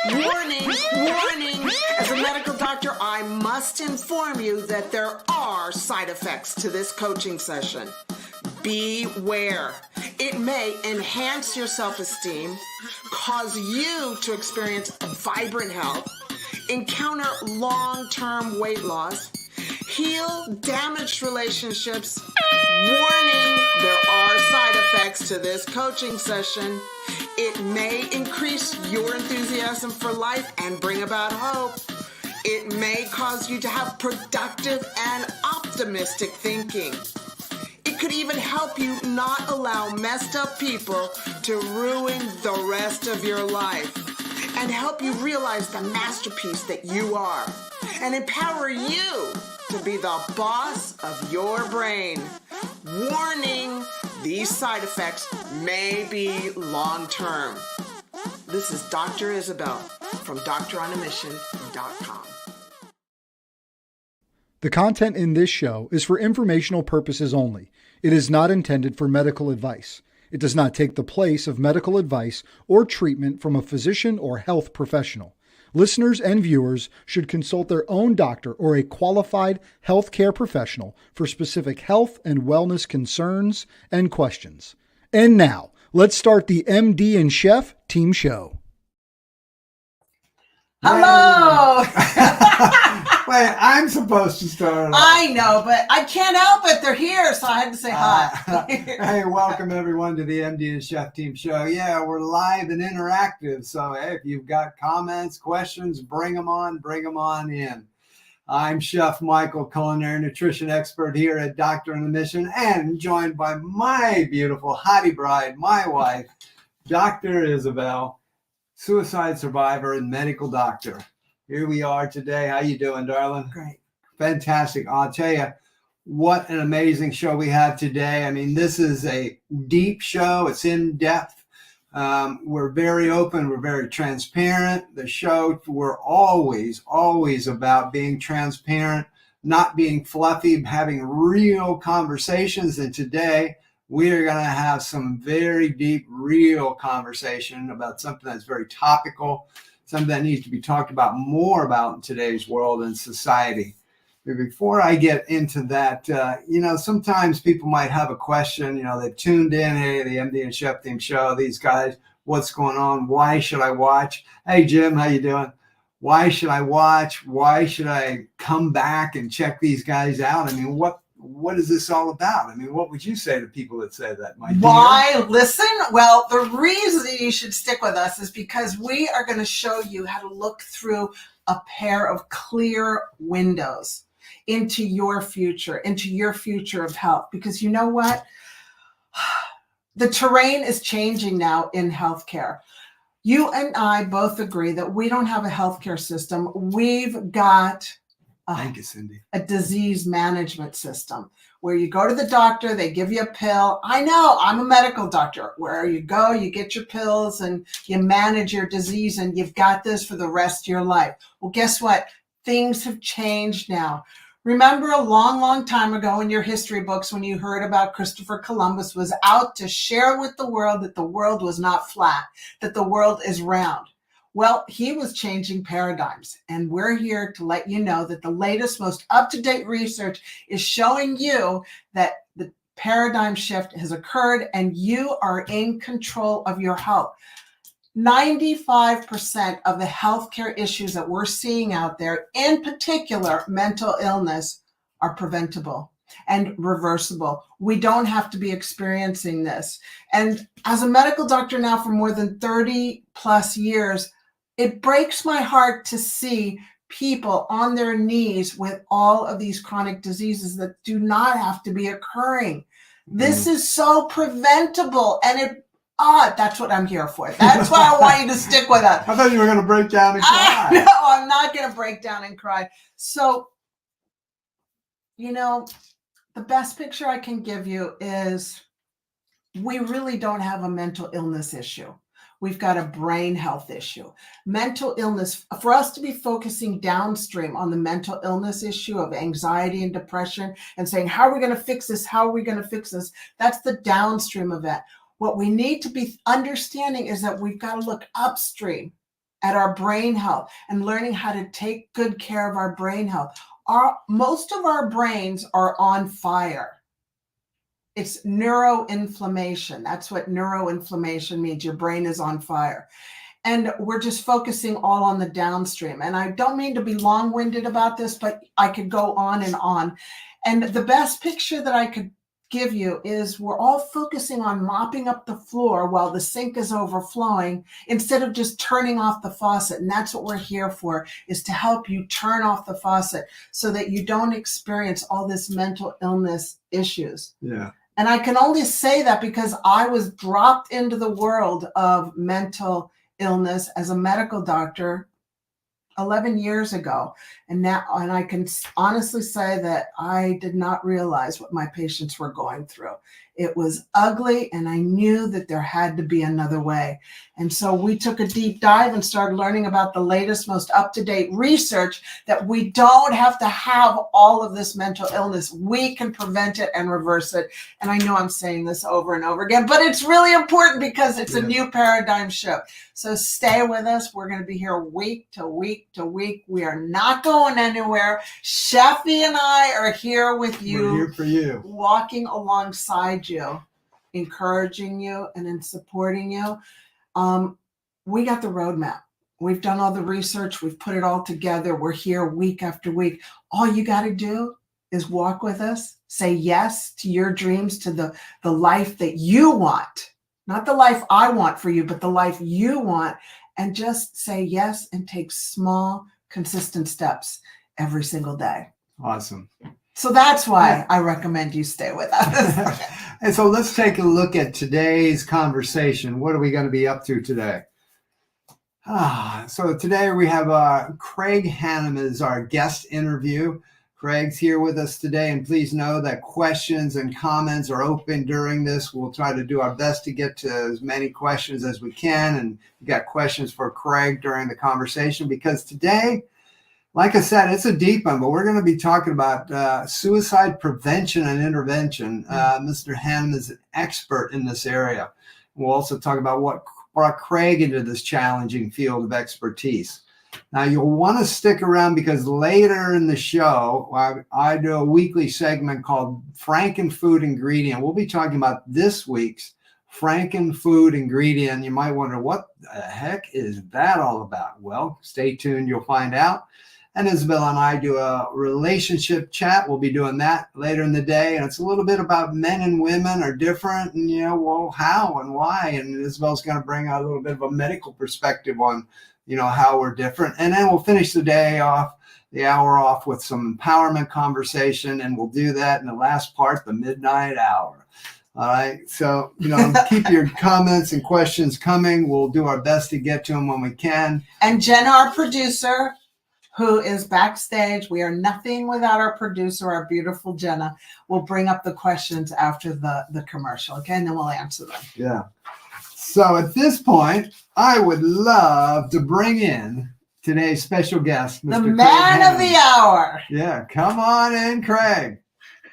Warning, warning. As a medical doctor, I must inform you that there are side effects to this coaching session. Beware. It may enhance your self-esteem, cause you to experience vibrant health, encounter long-term weight loss, heal damaged relationships. Warning, there are side effects to this coaching session. It may increase your enthusiasm for life and bring about hope. It may cause you to have productive and optimistic thinking. It could even help you not allow messed up people to ruin the rest of your life and help you realize the masterpiece that you are and empower you to be the boss of your brain. Warning, these side effects may be long-term. This is Dr. Isabel from DoctorOnAMission.com. The content in this show is for informational purposes only. It is not intended for medical advice. It does not take the place of medical advice or treatment from a physician or health professional. Listeners and viewers should consult their own doctor or a qualified healthcare professional for specific health and wellness concerns and questions. And now, let's start the MD and Chef Team Show. Hello! Wait, I'm supposed to start off. I know, but I can't help it. They're here, so I had to say hi. Hey, welcome everyone to the MD and Chef Team Show. Yeah, we're live and interactive, so hey, if you've got comments, questions, bring them on in. I'm Chef Michael, culinary nutrition expert here at Doctor on a Mission, and joined by my beautiful hottie bride, my wife, Dr. Isabel, suicide survivor and medical doctor. Here we are today. How you doing, darling? Great. Fantastic. I'll tell you what an amazing show we have today. I mean, this is a deep show. It's in depth. We're very open. We're very transparent. The show, we're always about being transparent, not being fluffy, having real conversations. And today we are going to have some very deep, real conversation about something that's very topical, something that needs to be talked about more about in today's world and society. But before I get into that, sometimes people might have a question. They've tuned in, hey, the MD and Chef Team Show, these guys, what's going on? Why should I watch? Hey, Jim, how you doing? Why should I watch? Why should I come back and check these guys out? I mean, what is this all about? I mean, what would you say to people that say that, my dear? Why listen? Well, the reason you should stick with us is because we are going to show you how to look through a pair of clear windows into your future of health. Because you know what? The terrain is changing now in healthcare. You and I both agree that we don't have a healthcare system. We've got Thank you, Cindy. A disease management system where you go to the doctor, they give you a pill. I know, I'm a medical doctor. Where you go, you get your pills and you manage your disease and you've got this for the rest of your life. Well, guess what? Things have changed now. Remember a long, long time ago in your history books when you heard about Christopher Columbus was out to share with the world that the world was not flat, that the world is round. Well, he was changing paradigms, and we're here to let you know that the latest, most up-to-date research is showing you that the paradigm shift has occurred and you are in control of your health. 95% of the healthcare issues that we're seeing out there, in particular mental illness, are preventable and reversible. We don't have to be experiencing this. And as a medical doctor now for more than 30 plus years, it breaks my heart to see people on their knees with all of these chronic diseases that do not have to be occurring. This is so preventable, and that's what I'm here for. That's why I want you to stick with us. I thought you were going to break down and cry. No, I'm not going to break down and cry. So, the best picture I can give you is we really don't have a mental illness issue. We've got a brain health issue. Mental illness, for us to be focusing downstream on the mental illness issue of anxiety and depression and saying, how are we going to fix this? How are we going to fix this? That's the downstream event. What we need to be understanding is that we've got to look upstream at our brain health and learning how to take good care of our brain health. Most of our brains are on fire. It's neuroinflammation. That's what neuroinflammation means. Your brain is on fire. And we're just focusing all on the downstream. And I don't mean to be long-winded about this, but I could go on and on. And the best picture that I could give you is we're all focusing on mopping up the floor while the sink is overflowing instead of just turning off the faucet. And that's what we're here for, is to help you turn off the faucet so that you don't experience all this mental illness issues. Yeah. And I can only say that because I was dropped into the world of mental illness as a medical doctor 11 years ago. And I can honestly say that I did not realize what my patients were going through. It was ugly, and I knew that there had to be another way. And so we took a deep dive and started learning about the latest, most up-to-date research that we don't have to have all of this mental illness. We can prevent it and reverse it. And I know I'm saying this over and over again, but it's really important because it's a new paradigm shift. So stay with us. We're going to be here week to week to week. We are not going anywhere. Sheffy and I are here with you. We're here for you. Walking alongside you, encouraging you, and in supporting you. We got the roadmap. We've done all the research. We've put it all together. We're here week after week. All you got to do is walk with us. Say yes to your dreams, to the life that you want. Not the life I want for you, but the life you want. And just say yes and take small, consistent steps every single day. Awesome. So that's why I recommend you stay with us. And so let's take a look at today's conversation. What are we going to be up to today? So today we have Craig Hannum as our guest interview. Craig's here with us today, and please know that questions and comments are open during this. We'll try to do our best to get to as many questions as we can, and you got questions for Craig during the conversation, because today, like I said, it's a deep one, but we're going to be talking about suicide prevention and intervention. Mr. Hannum is an expert in this area. We'll also talk about what brought Craig into this challenging field of expertise. Now, you'll want to stick around because later in the show, I do a weekly segment called Frankenfood Ingredient. We'll be talking about this week's Frankenfood Ingredient. You might wonder, what the heck is that all about? Well, stay tuned. You'll find out. And Isabel and I do a relationship chat. We'll be doing that later in the day. And it's a little bit about men and women are different and, well, how and why. And Isabel's going to bring out a little bit of a medical perspective on, how we're different. And then we'll finish the hour off with some empowerment conversation. And we'll do that in the last part, the midnight hour. All right. So, keep your comments and questions coming. We'll do our best to get to them when we can. And Jenna, our producer, who is backstage. We are nothing without our producer, our beautiful Jenna. We'll bring up the questions after the commercial, okay? And then we'll answer them. Yeah. So at this point, I would love to bring in today's special guest, Mr. The Craig man Hannum. of the hour. Yeah, come on in, Craig.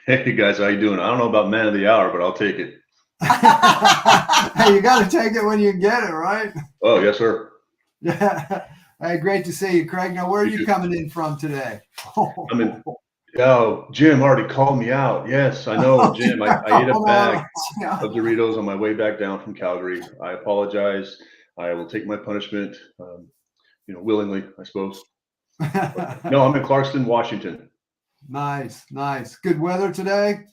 Hey guys, how you doing? I don't know about man of the hour, but I'll take it. Hey, you got to take it when you get it, right? Oh, yes, sir. Yeah. Hey, great to see you, Craig. Now, where are you coming in from today? Jim already called me out. Yes, I know, Jim. I ate a bag of Doritos on my way back down from Calgary. I apologize. I will take my punishment, willingly, I suppose. No, I'm in Clarkston, Washington. Nice. Good weather today?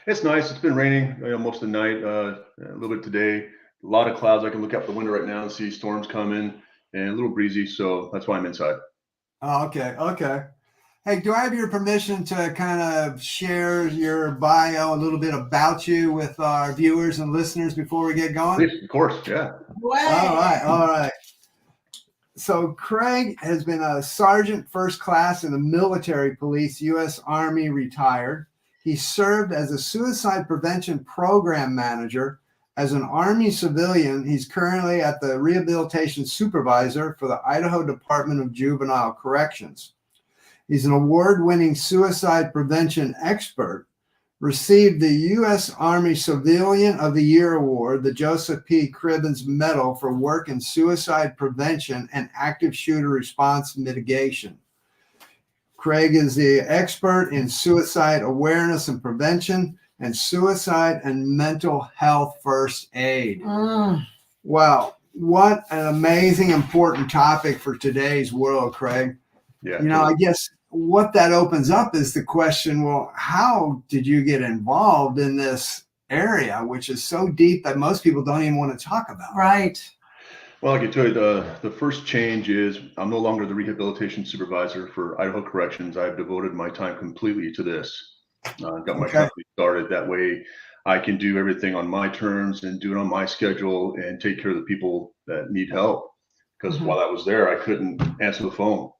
It's nice. It's been raining most of the night, a little bit today. A lot of clouds. I can look out the window right now and see storms coming, and a little breezy, so that's why I'm inside. Oh, okay. Hey, do I have your permission to kind of share your bio, a little bit about you with our viewers and listeners before we get going? Please, of course, yeah. All right. So Craig has been a sergeant first class in the military police, U.S. Army retired. He served as a suicide prevention program manager. As an Army civilian, he's currently at the rehabilitation supervisor for the Idaho Department of Juvenile Corrections. He's an award-winning suicide prevention expert, received the U.S. Army Civilian of the Year Award, the Joseph P. Cribbins Medal for work in suicide prevention and active shooter response mitigation. Craig is the expert in suicide awareness and prevention and suicide and mental health first aid. Wow, what an amazing, important topic for today's world, Craig. Yeah. You know, I guess what that opens up is the question, well, how did you get involved in this area, which is so deep that most people don't even want to talk about? Right. Well, I can tell you the first change is I'm no longer the rehabilitation supervisor for Idaho Corrections. I've devoted my time completely to this. Got my company started. That way I can do everything on my terms and do it on my schedule and take care of the people that need help. Because while I was there, I couldn't answer the phone.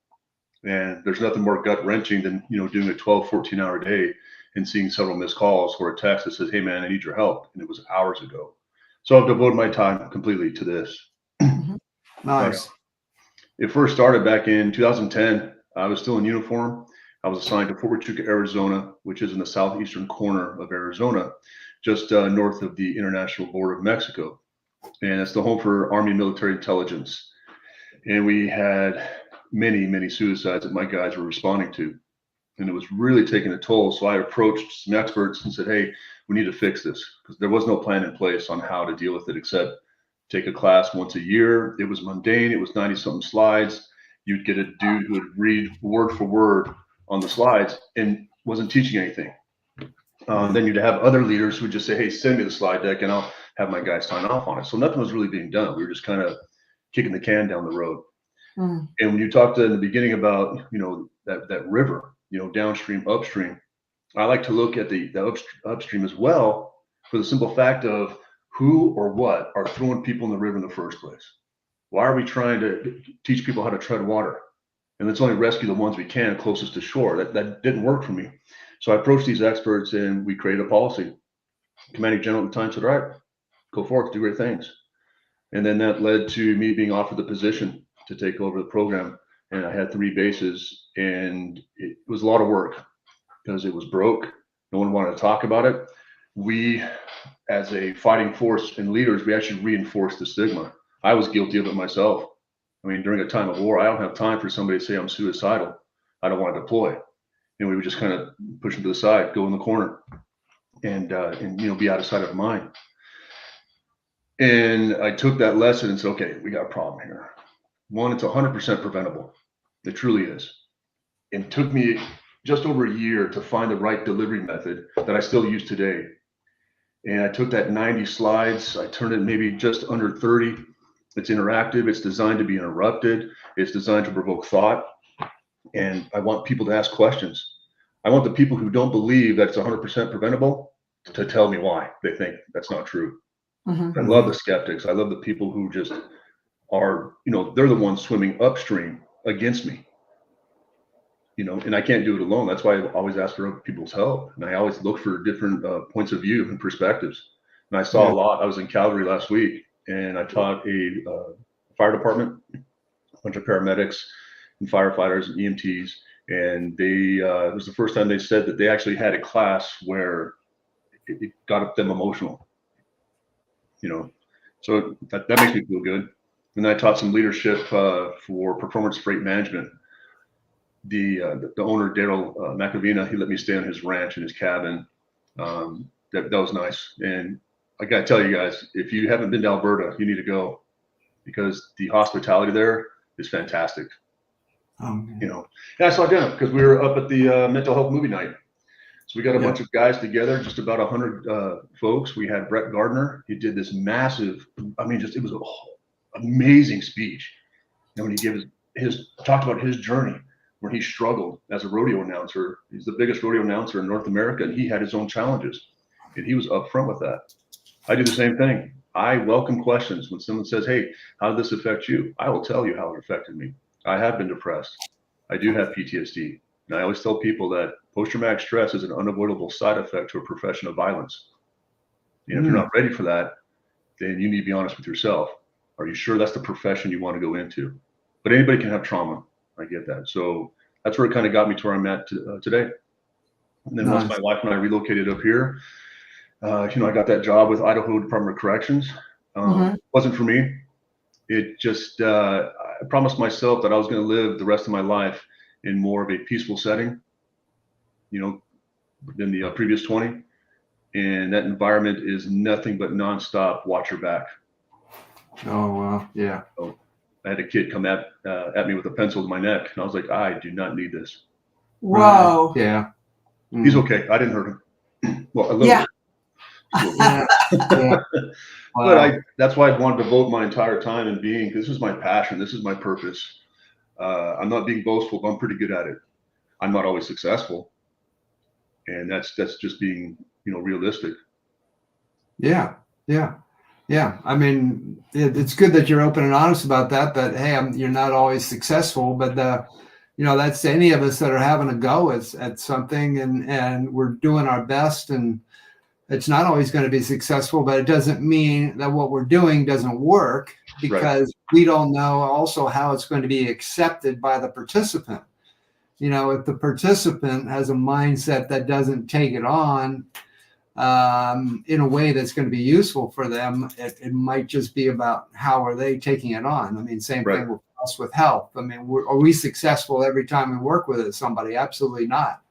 And there's nothing more gut wrenching than, doing a 12, 14-hour day and seeing several missed calls or a text that says, hey man, I need your help. And it was hours ago. So I've devoted my time completely to this. Nice. It first started back in 2010. I was still in uniform. I was assigned to Fort Huachuca, Arizona, which is in the southeastern corner of Arizona, just north of the international border of Mexico. And it's the home for Army military intelligence. And we had many, many suicides that my guys were responding to. And it was really taking a toll. So I approached some experts and said, hey, we need to fix this, because there was no plan in place on how to deal with it except take a class once a year. It was mundane. It was 90-something slides. You'd get a dude who would read word for word on the slides and wasn't teaching anything. Then you'd have other leaders who would just say, hey, send me the slide deck and I'll have my guys sign off on it. So nothing was really being done. We were just kind of kicking the can down the road. And when you talked in the beginning about, that river, downstream, upstream, I like to look at the upstream as well, for the simple fact of who or what are throwing people in the river in the first place. Why are we trying to teach people how to tread water? And let's only rescue the ones we can closest to shore. That didn't work for me. So I approached these experts and we created a policy. Commanding General at the time said, all right, go forth, do great things. And then that led to me being offered the position to take over the program. And I had 3 bases, and it was a lot of work because it was broke. No one wanted to talk about it. We, as a fighting force and leaders, we actually reinforced the stigma. I was guilty of it myself. I mean, during a time of war, I don't have time for somebody to say I'm suicidal. I don't want to deploy. And we would just kind of push them to the side, go in the corner, and be out of sight of mind. And I took that lesson and said, okay, we got a problem here. One, it's 100% preventable. It truly is. It took me just over a year to find the right delivery method that I still use today. And I took that 90 slides, I turned it maybe just under 30. It's interactive. It's designed to be interrupted. It's designed to provoke thought. And I want people to ask questions. I want the people who don't believe that it's 100% preventable to tell me why they think that's not true. I love the skeptics. I love the people who just are, they're the ones swimming upstream against me, and I can't do it alone. That's why I always ask for other people's help. And I always look for different points of view and perspectives. And I saw a lot. I was in Calgary last week and I taught a fire department, a bunch of paramedics and firefighters and EMTs. And it was the first time they said that they actually had a class where it got them emotional, so that makes me feel good. And I taught some leadership for performance freight management. The owner, Daryl McAvina, he let me stay on his ranch in his cabin. That was nice. And I got to tell you guys, if you haven't been to Alberta, you need to go, because the hospitality there is fantastic. And I saw dinner because we were up at the mental health movie night. So we got a bunch of guys together, just about 100 folks. We had Brett Gardner. He did this massive, it was an amazing speech. And when he gave talked about his journey, where he struggled as a rodeo announcer. He's the biggest rodeo announcer in North America, and he had his own challenges. And he was upfront with that. I do the same thing. I welcome questions. When someone says, hey, how did this affect you? I will tell you how it affected me. I have been depressed. I do have PTSD. And I always tell people that post-traumatic stress is an unavoidable side effect to a profession of violence. If you're not ready for that, then you need to be honest with yourself. Are you sure that's the profession you want to go into? But anybody can have trauma. I get that. So that's where it kind of got me to where I'm at today. And then once my wife and I relocated up here, I got that job with Idaho Department of Corrections. Wasn't for me. It just, I promised myself that I was going to live the rest of my life in more of a peaceful setting, than the previous 20. And that environment is nothing but nonstop watch your back. Oh, wow. Yeah. So I had a kid come at me with a pencil to my neck, and I was like, I do not need this. Whoa. Yeah. He's okay. I didn't hurt him. Well, a little Yeah. bit. Yeah. Wow. But that's why I wanted to devote my entire time in being, because this is my passion. This is my purpose. I'm not being boastful, but I'm pretty good at it. I'm not always successful. And that's just being, realistic. Yeah. I mean, it's good that you're open and honest about that, but hey, you're not always successful, but that's any of us that are having a go at something, and we're doing our best, and it's not always going to be successful, but it doesn't mean that what we're doing doesn't work, because we don't know also how it's going to be accepted by the participant. If the participant has a mindset that doesn't take it on in a way that's going to be useful for them, it might just be about how are they taking it on. I mean, same thing with us with health. I mean, are we successful every time we work with somebody? Absolutely not.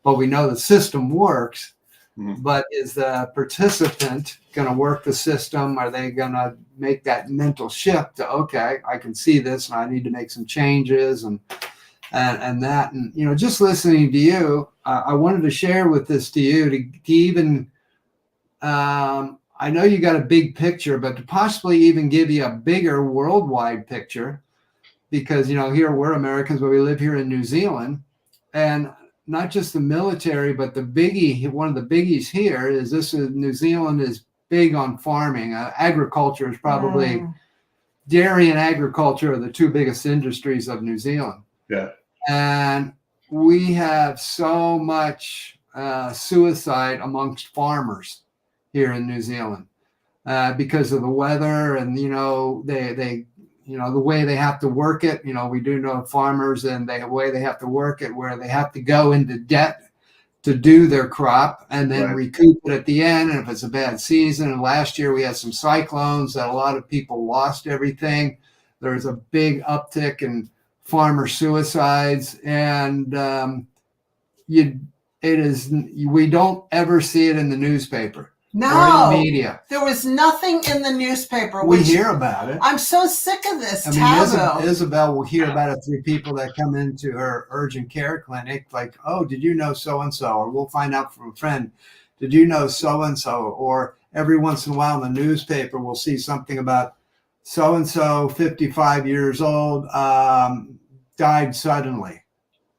But we know the system works. But is the participant going to work the system? Are they going to make that mental shift to, okay, I can see this and I need to make some changes and that, and just listening to you, I wanted to share with this to you to even, I know you got a big picture, but to possibly even give you a bigger worldwide picture, because here we're Americans, but we live here in New Zealand, and not just the military, but one of the biggies here is New Zealand is big on farming. Agriculture is probably dairy and agriculture are the two biggest industries of New Zealand. Yeah. And we have so much suicide amongst farmers here in New Zealand because of the weather and, they the way they have to work it. We do know farmers and the way they have to work it, where they have to go into debt to do their crop and then recoup it at the end. And if it's a bad season, and last year we had some cyclones that a lot of people lost everything. There's a big uptick in farmer suicides, and we don't ever see it in the newspaper. No, or in the media. There was nothing in the newspaper. We hear about it. I'm so sick of this taboo. Isabel will hear about it through people that come into her urgent care clinic, like, oh, did you know so-and-so? Or we'll find out from a friend, did you know so-and-so? Or every once in a while in the newspaper, we'll see something about so-and-so, 55 years old, died suddenly.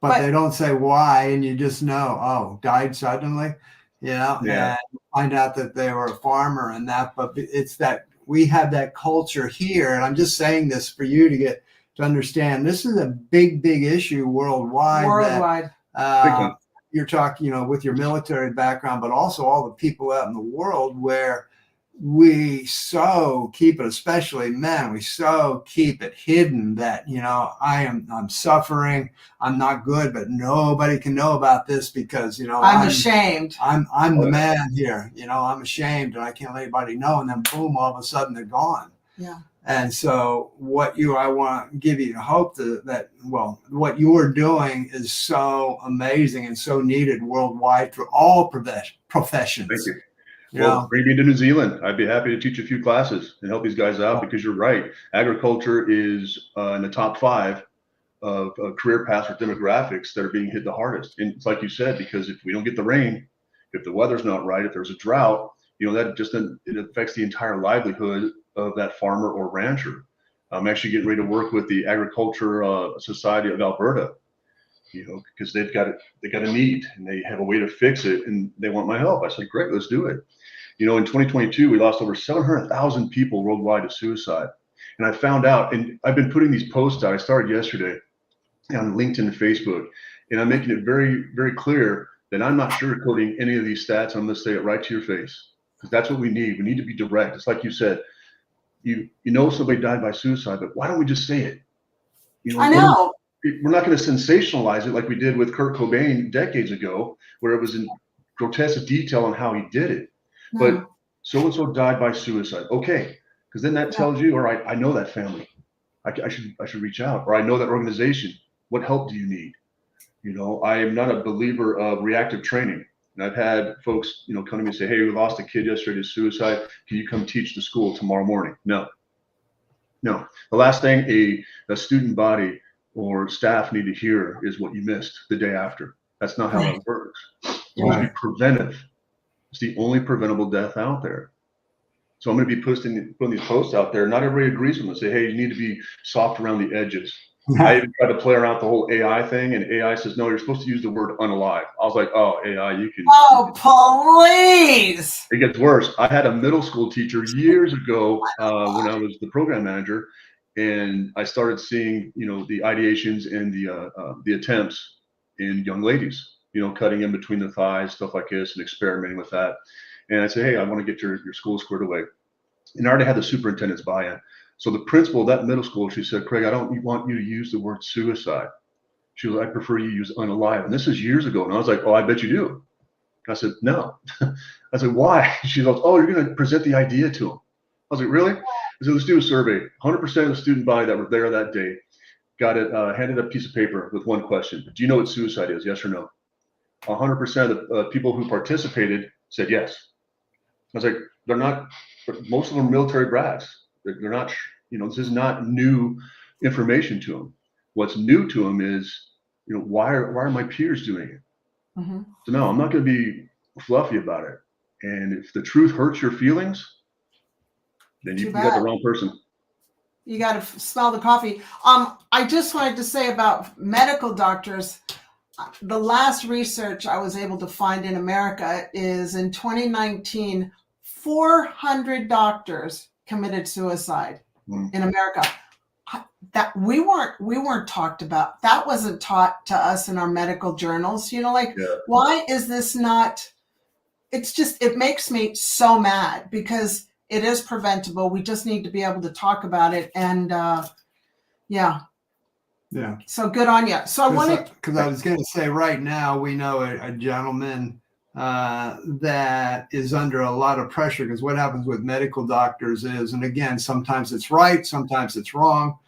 But they don't say why, and you just know, oh, died suddenly. And find out that they were a farmer and that, but it's that we have that culture here. And I'm just saying this for you to understand, this is a big, big issue worldwide. You're talking, with your military background, but also all the people out in the world where we so keep it, especially men, we so keep it hidden that, I'm suffering, I'm not good, but nobody can know about this because, I'm ashamed. I'm the man here, I'm ashamed and I can't let anybody know. And then boom, all of a sudden they're gone. Yeah. And so I want to give you hope that what you're doing is so amazing and so needed worldwide for all professions. Thank you. Well, bring me to New Zealand. I'd be happy to teach a few classes and help these guys out, because you're right. Agriculture is in the top 5 of career paths or demographics that are being hit the hardest. And it's like you said, because if we don't get the rain, if the weather's not right, if there's a drought, that just it affects the entire livelihood of that farmer or rancher. I'm actually getting ready to work with the Agriculture Society of Alberta, because they've got a need and they have a way to fix it and they want my help. I said, great, let's do it. In 2022, we lost over 700,000 people worldwide to suicide. And I found out, and I've been putting these posts out. I started yesterday on LinkedIn and Facebook, and I'm making it very, very clear that I'm not sugarcoating any of these stats. I'm going to say it right to your face, because that's what we need. We need to be direct. It's like you said, somebody died by suicide, but why don't we just say it? I know. we're not going to sensationalize it like we did with Kurt Cobain decades ago, where it was in grotesque detail on how he did it. No. But so-and-so died by suicide. Okay. Because then that tells you, all right, I know that family. I should reach out, or I know that organization. What help do you need? You know, I am not a believer of reactive training. And I've had folks, you know, come to me and say, hey, we lost a kid yesterday to suicide. Can you come teach the school tomorrow morning? No. The last thing a student body or staff need to hear is what you missed the day after. That's not how that works. It's supposed to be preventive. It's the only preventable death out there. So I'm going to be putting these posts out there. Not everybody agrees with them. Say, hey, you need to be soft around the edges. I even tried to play around with the whole AI thing, and AI says, no, you're supposed to use the word unalive. I was like, oh, AI, you can. Oh, please. It gets worse. I had a middle school teacher years ago when I was the program manager, and I started seeing, you know, the ideations and the attempts in young ladies, you know, cutting in between the thighs, stuff like this, and experimenting with that. And I said, hey, I want to get your school squared away. And I already had the superintendent's buy-in. So the principal of that middle school, she said, Craig, I don't want you to use the word suicide. She was, I prefer you use unalive. And this is years ago. And I was like, oh, I bet you do. I said, no. I said, why? She goes, oh, you're going to present the idea to them. I was like, really? I said, let's do a survey. 100% of the student body that were there that day got it, handed a piece of paper with one question. Do you know what suicide is? Yes or no? 100% of the people who participated said yes. I was like, they're not, most of them are military brats. They're not, you know, this is not new information to them. What's new to them is, you know, why are my peers doing it? Mm-hmm. So no, I'm not going to be fluffy about it. And if the truth hurts your feelings, then you got the wrong person. You got to smell the coffee. I just wanted to say about medical doctors. The last research I was able to find in America is in 2019, 400 doctors committed suicide in America. That we weren't talked about. That wasn't taught to us in our medical journals. You know, like, why is this not? It's just, it makes me so mad because it is preventable. We just need to be able to talk about it. And yeah. So good on you. So I wanted, because I was going to say, right now we know a gentleman that is under a lot of pressure, because what happens with medical doctors is, and again, sometimes it's right, sometimes it's wrong,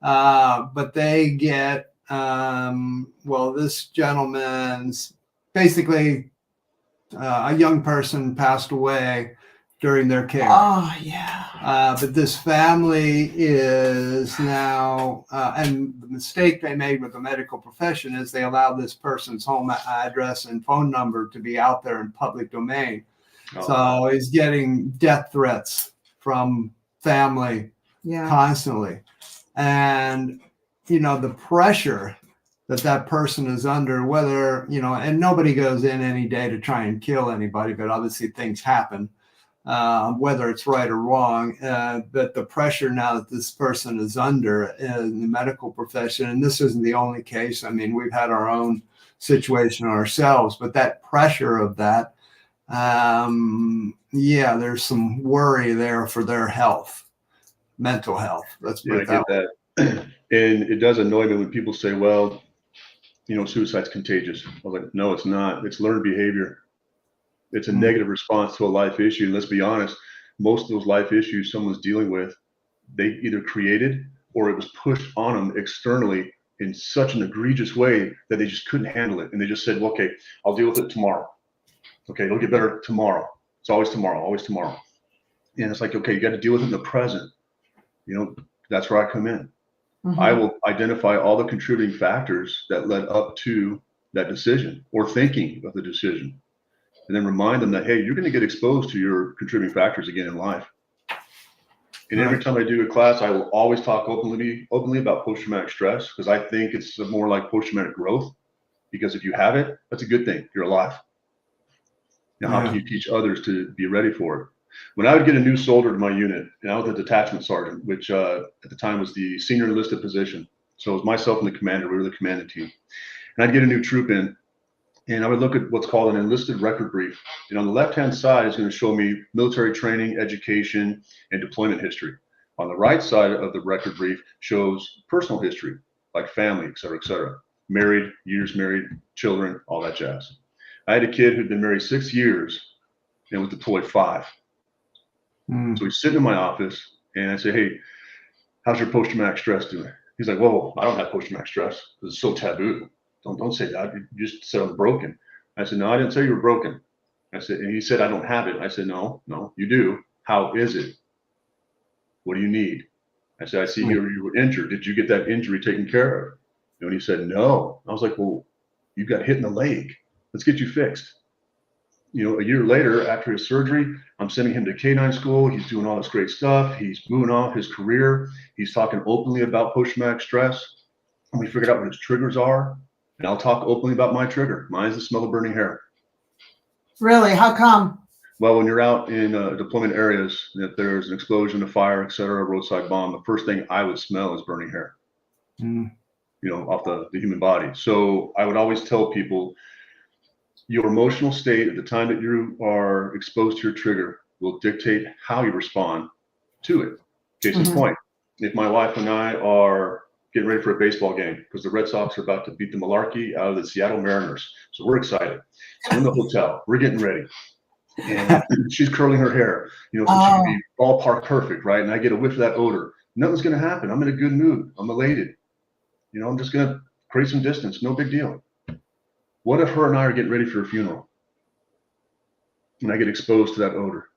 but they get, well, this gentleman's basically a young person passed away during their care. Oh, yeah. But this family is now, and the mistake they made with the medical profession is they allowed this person's home address and phone number to be out there in public domain. Oh. So he's getting death threats from family constantly. And, you know, the pressure that person is under, whether, you know, and nobody goes in any day to try and kill anybody, but obviously things happen. Whether it's right or wrong, but the pressure now that this person is under in the medical profession, and this isn't the only case. I mean, we've had our own situation ourselves, but that pressure of that, there's some worry there for their health, mental health. Let's put it that way. And it does annoy me when people say, well, you know, suicide's contagious. I was like, no, it's not. It's learned behavior. It's a negative response to a life issue. And let's be honest, most of those life issues someone's dealing with, they either created or it was pushed on them externally in such an egregious way that they just couldn't handle it. And they just said, well, okay, I'll deal with it tomorrow. Okay, it'll get better tomorrow. It's always tomorrow, always tomorrow. And it's like, okay, you got to deal with it in the present. You know, that's where I come in. Mm-hmm. I will identify all the contributing factors that led up to that decision or thinking of the decision. And then remind them that, hey, you're going to get exposed to your contributing factors again in life. And every time I do a class, I will always talk openly about post-traumatic stress, because I think it's more like post-traumatic growth. Because if you have it, that's a good thing. You're alive. Now, how can you teach others to be ready for it? When I would get a new soldier to my unit, and I was a detachment sergeant, which at the time was the senior enlisted position. So it was myself and the commander. We were the commanding team. And I'd get a new troop in. And I would look at what's called an enlisted record brief. And on the left-hand side is going to show me military training, education, and deployment history. On the right side of the record brief shows personal history, like family, et cetera, et cetera. Married, years married, children, all that jazz. I had a kid who'd been married 6 years and was deployed 5. So he's sitting in my office and I say, hey, how's your post-traumatic stress doing? He's like, whoa, I don't have post-traumatic stress. It's so taboo. Don't say that. You just said I'm broken. I said, no, I didn't say you were broken. I said, and he said, I don't have it. I said, no, you do. How is it? What do you need? I said, I see here you were injured. Did you get that injury taken care of? And he said, no. I was like, well, you got hit in the leg. Let's get you fixed. A year later, after his surgery, I'm sending him to K-9 school. He's doing all this great stuff. He's moving off his career. He's talking openly about post-traumatic stress. And we figured out what his triggers are. And I'll talk openly about my trigger. Mine's the smell of burning hair. Really? How come? Well, when you're out in deployment areas, if there's an explosion, a fire, et cetera, a roadside bomb, the first thing I would smell is burning hair, off the human body. So I would always tell people, your emotional state at the time that you are exposed to your trigger will dictate how you respond to it. Case in point, if my wife and I are getting ready for a baseball game because the Red Sox are about to beat the Malarkey out of the Seattle Mariners, so we're excited. We're in the hotel, we're getting ready, and she's curling her hair, so she can be ballpark perfect, right? And I get a whiff of that odor. Nothing's going to happen. I'm in a good mood. I'm elated. I'm just going to create some distance. No big deal. What if her and I are getting ready for a funeral and I get exposed to that odor?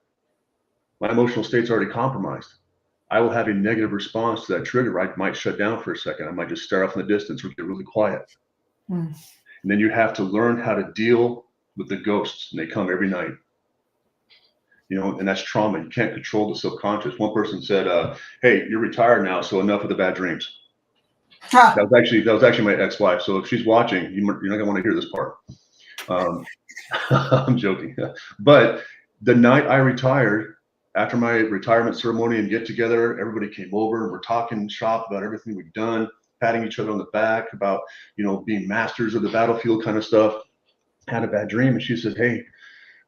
My emotional state's already compromised. I will have a negative response to that trigger. I might shut down for a second. I might just stare off in the distance or get really quiet. And then you have to learn how to deal with the ghosts, and they come every night. And that's trauma. You can't control the subconscious. One person said, hey, you're retired now, so enough of the bad dreams. That was actually my ex-wife. So if she's watching, you're not gonna want to hear this part. I'm joking. But the night I retired, after my retirement ceremony and get together, everybody came over and we're talking shop about everything we've done, patting each other on the back about, being masters of the battlefield kind of stuff. Had a bad dream, and she said, hey,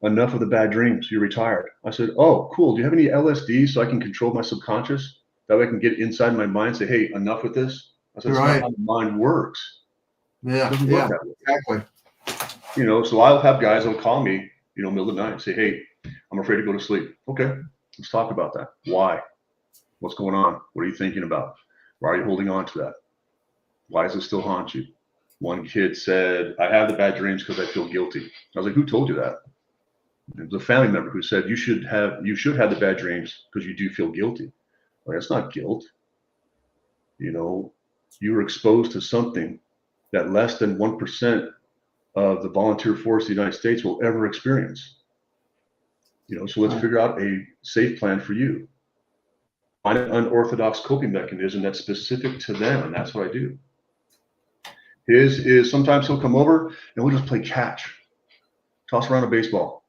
enough of the bad dreams. You're retired. I said, oh, cool. Do you have any LSD so I can control my subconscious? That way I can get inside my mind and say, hey, enough with this. I said, that's not how the mind works. Yeah, exactly. So I'll have guys that'll call me, middle of the night and say, hey, I'm afraid to go to sleep. Okay, let's talk about that. Why? What's going on? What are you thinking about? Why are you holding on to that? Why does it still haunt you? One kid said, I have the bad dreams because I feel guilty. I was like, who told you that? It was a family member who said, you should have the bad dreams because you do feel guilty. Like, that's not guilt. You were exposed to something that less than 1% of the volunteer force of the United States will ever experience. So let's figure out a safe plan for you. Find an unorthodox coping mechanism that's specific to them, and that's what I do. His is sometimes he'll come over and we'll just play catch, toss around a baseball,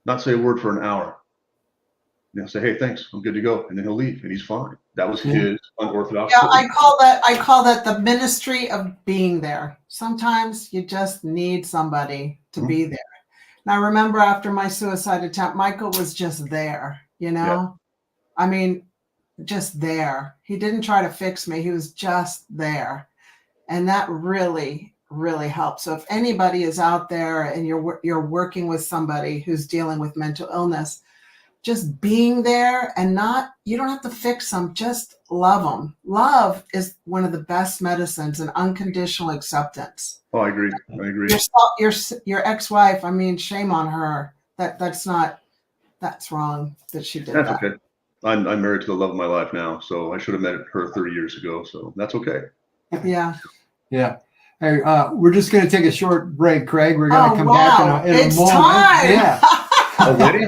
not say a word for an hour. And he'll say, hey, thanks, I'm good to go. And then he'll leave and he's fine. That was his unorthodox. Yeah, I call that the ministry of being there. Sometimes you just need somebody to be there. And I remember after my suicide attempt, Michael was just there, Yeah. I mean, just there. He didn't try to fix me. He was just there. And that really, really helps. So if anybody is out there and you're working with somebody who's dealing with mental illness, just being there and you don't have to fix them, just love them. Love is one of the best medicines, and unconditional acceptance. Oh, I agree. Your ex-wife, I mean, shame on her. That's wrong that she did that. That's okay. I'm married to the love of my life now, so I should have met her 30 years ago, so that's okay. Yeah. Yeah. Hey, we're just going to take a short break, Craig. We're going to come back in a it's moment. Time. Yeah. Already?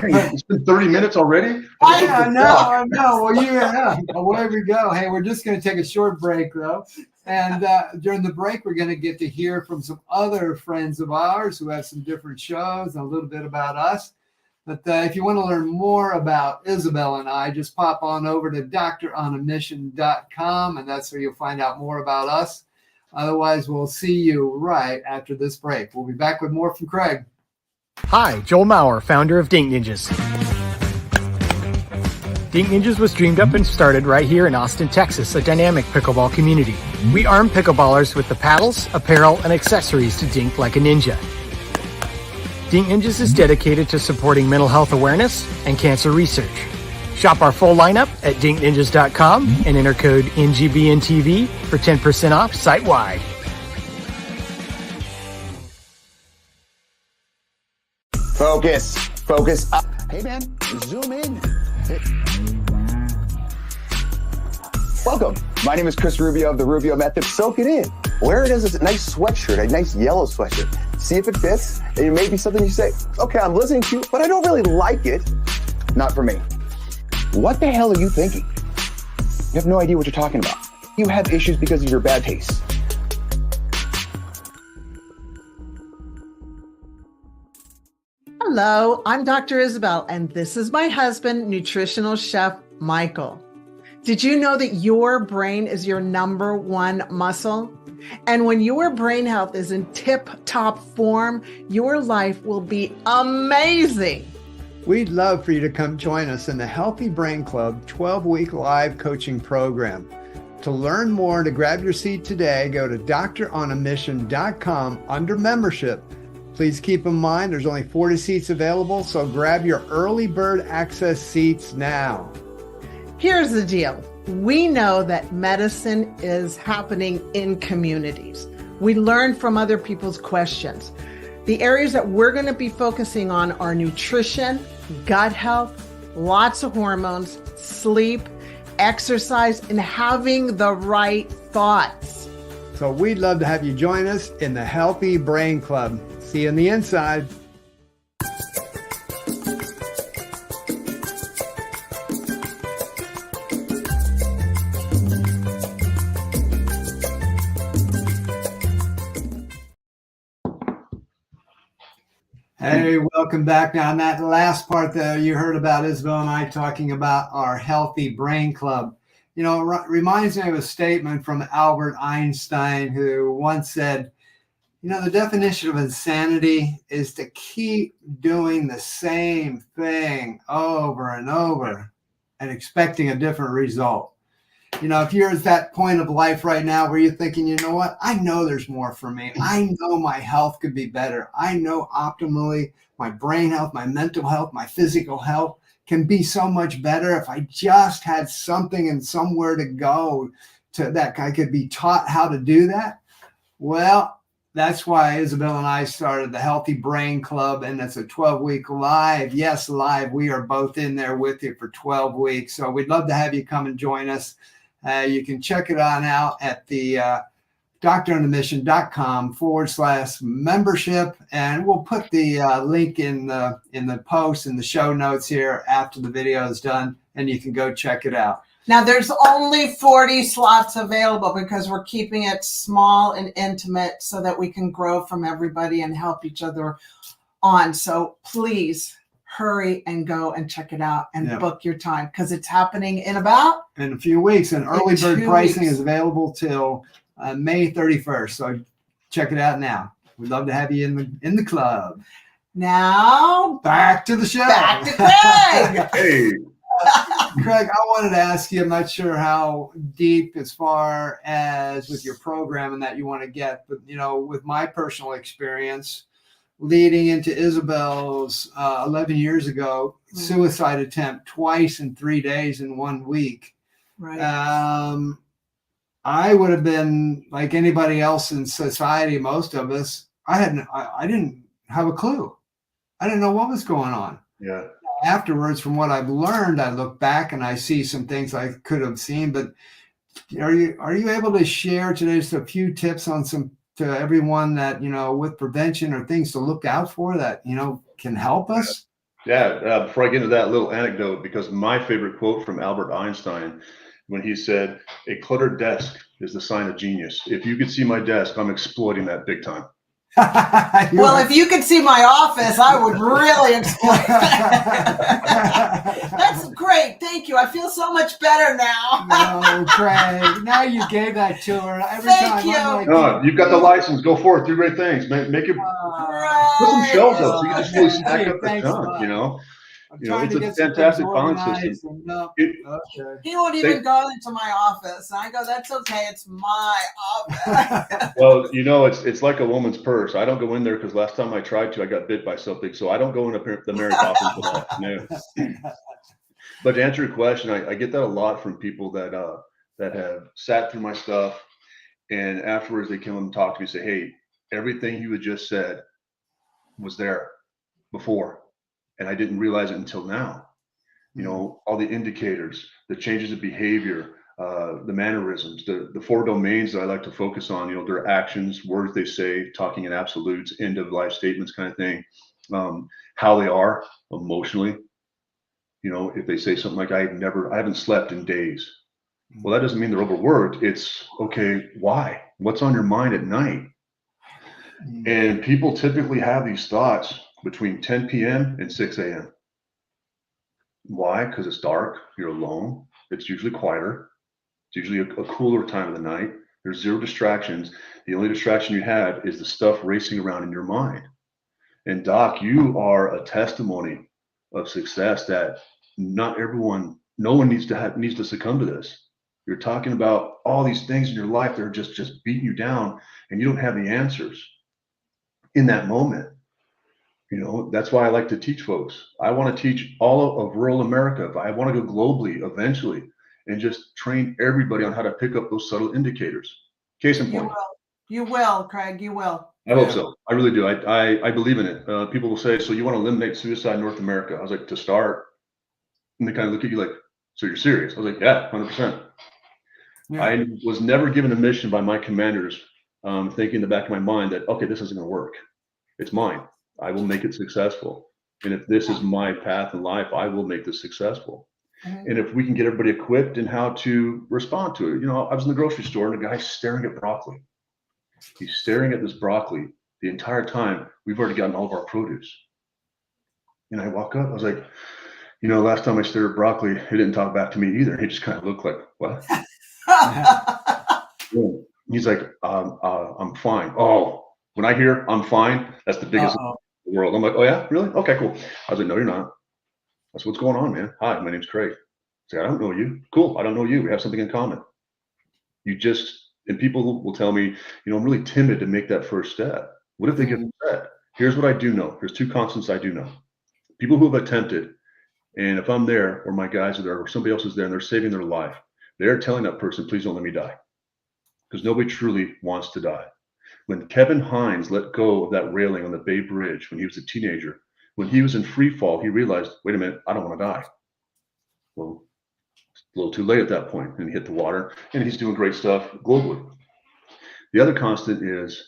It's been 30 minutes already? I know. Well, away we go. Hey, we're just going to take a short break, though. And during the break, we're going to get to hear from some other friends of ours who have some different shows and a little bit about us. But if you want to learn more about Isabel and I, just pop on over to doctoronamission.com, and that's where you'll find out more about us. Otherwise, we'll see you right after this break. We'll be back with more from Craig. Hi, Joel Maurer, founder of Dink Ninjas. Dink Ninjas was dreamed up and started right here in Austin, Texas, a dynamic pickleball community. We arm pickleballers with the paddles, apparel, and accessories to dink like a ninja. Dink Ninjas is dedicated to supporting mental health awareness and cancer research. Shop our full lineup at dinkninjas.com and enter code NGBNTV for 10% off site-wide. Focus up. Hey man, zoom in. Welcome. My name is Chris Rubio of the Rubio Method. Soak it in. Wear it as a nice sweatshirt, a nice yellow sweatshirt. See if it fits. And it may be something you say, okay, I'm listening to you, but I don't really like it. Not for me. What the hell are you thinking? You have no idea what you're talking about. You have issues because of your bad taste. Hello, I'm Dr. Isabel, and this is my husband, nutritional chef Michael. Did you know that your brain is your number one muscle? And when your brain health is in tip-top form, your life will be amazing. We'd love for you to come join us in the Healthy Brain Club 12-week live coaching program. To learn more and to grab your seat today, go to doctoronamission.com under membership. Please keep in mind there's only 40 seats available, so grab your early bird access seats now. Here's the deal. We know that medicine is happening in communities. We learn from other people's questions. The areas that we're going to be focusing on are nutrition, gut health, lots of hormones, sleep, exercise, and having the right thoughts. So we'd love to have you join us in the Healthy Brain Club. See you on the inside. Hey, welcome back. Now, in that last part there, you heard about Isabel and I talking about our Healthy Brain Club. You know, it reminds me of a statement from Albert Einstein, who once said, you know, the definition of insanity is to keep doing the same thing over and over and expecting a different result. You know, if you're at that point of life right now where you're thinking, you know what, I know there's more for me. I know my health could be better. I know optimally my brain health, my mental health, my physical health can be so much better if I just had something and somewhere to go to that I could be taught how to do that. Well, that's why Isabel and I started the Healthy Brain Club, and it's a 12-week live. Yes, live. We are both in there with you for 12 weeks. So we'd love to have you come and join us. You can check it on out at the doctoronamission.com/membership. And we'll put the link in the post in the show notes here after the video is done, and you can go check it out. Now, there's only 40 slots available because we're keeping it small and intimate so that we can grow from everybody and help each other on. So please hurry and go and check it out and book your time because it's happening in a few weeks. And early bird pricing is available till May 31st. So check it out now. We'd love to have you in the club. Now, back to the show. Back to Craig. Hey. Craig, I wanted to ask you, I'm not sure how deep as far as with your program and that you want to get, but, you know, with my personal experience leading into Isabel's 11 years ago, suicide attempt twice in 3 days in 1 week. Right. I would have been like anybody else in society, most of us. I didn't have a clue. I didn't know what was going on. Yeah. Afterwards, from what I've learned, I look back and I see some things I could have seen. But are you able to share today just a few tips on to everyone that, you know, with prevention or things to look out for that, you know, can help us? Yeah. Before I get into that little anecdote, because my favorite quote from Albert Einstein, when he said, "A cluttered desk is the sign of genius. If you could see my desk, I'm exploiting that big time." Well, if you could see my office, I would really exploit That's great. Thank you. I feel so much better now. No, Craig. Now you gave that to her. Thank you. I'm like, no, you've got the license. Go for it. Do great things. Make it. Put some shelves up so you can just really stack up the junk, you know. I'm You know, trying it's to a get some things fantastic bond organized system. and no. It- Okay. He won't even go into my office. I go, that's okay. It's my office. Well, you know, it's like a woman's purse. I don't go in there because last time I tried to, I got bit by something. So I don't go in the Mary Poppins at all. No. But to answer your question, I get that a lot from people that have sat through my stuff, and afterwards they come and talk to me and say, "Hey, everything you had just said was there before, and I didn't realize it until now." You know, all the indicators, the changes of behavior, the mannerisms, the four domains that I like to focus on. You know, their actions, words they say, talking in absolutes, end of life statements, kind of thing. How they are emotionally. You know, if they say something like, I haven't slept in days. Well, that doesn't mean they're overworked. It's okay. Why? What's on your mind at night? And people typically have these thoughts between 10 p.m. and 6 a.m. Why? Because it's dark. You're alone. It's usually quieter. It's usually a cooler time of the night. There's zero distractions. The only distraction you have is the stuff racing around in your mind. And Doc, you are a testimony of success that no one needs to succumb to this. You're talking about all these things in your life that are just beating you down, and you don't have the answers in that moment. You know, that's why I like to teach folks. I want to teach all of rural America. I want to go globally eventually and just train everybody on how to pick up those subtle indicators. Case in point. You will, Craig, you will. I hope so. I really do. I believe in it. People will say, so you want to eliminate suicide in North America? I was like, to start. And they kind of look at you like, so you're serious? I was like, yeah, 100%. Yeah. I was never given a mission by my commanders, thinking in the back of my mind that, okay, this isn't going to work. It's mine. I will make it successful. And if this is my path in life, I will make this successful. Mm-hmm. And if we can get everybody equipped in how to respond to it. You know, I was in the grocery store and a guy's staring at broccoli. He's staring at this broccoli the entire time. We've already gotten all of our produce. And I walk up, I was like, you know, last time I stared at broccoli, he didn't talk back to me either. He just kind of looked like, what? He's like, I'm fine. Oh, when I hear I'm fine, that's the biggest in the world. I'm like, oh yeah, really? Okay, cool. I was like, no, you're not. That's what's going on, man. Hi, my name's Craig. I say, I don't know you. Cool, I don't know you. We have something in common. And people will tell me, you know, I'm really timid to make that first step. What if they get upset? Here's what I do know. Here's two constants I do know. People who have attempted, and if I'm there or my guys are there or somebody else is there and they're saving their life, they're telling that person, please don't let me die. Because nobody truly wants to die. When Kevin Hines let go of that railing on the Bay Bridge when he was a teenager, when he was in free fall, he realized, wait a minute, I don't want to die. Well, it's a little too late at that point, and he hit the water, and he's doing great stuff globally. The other constant is,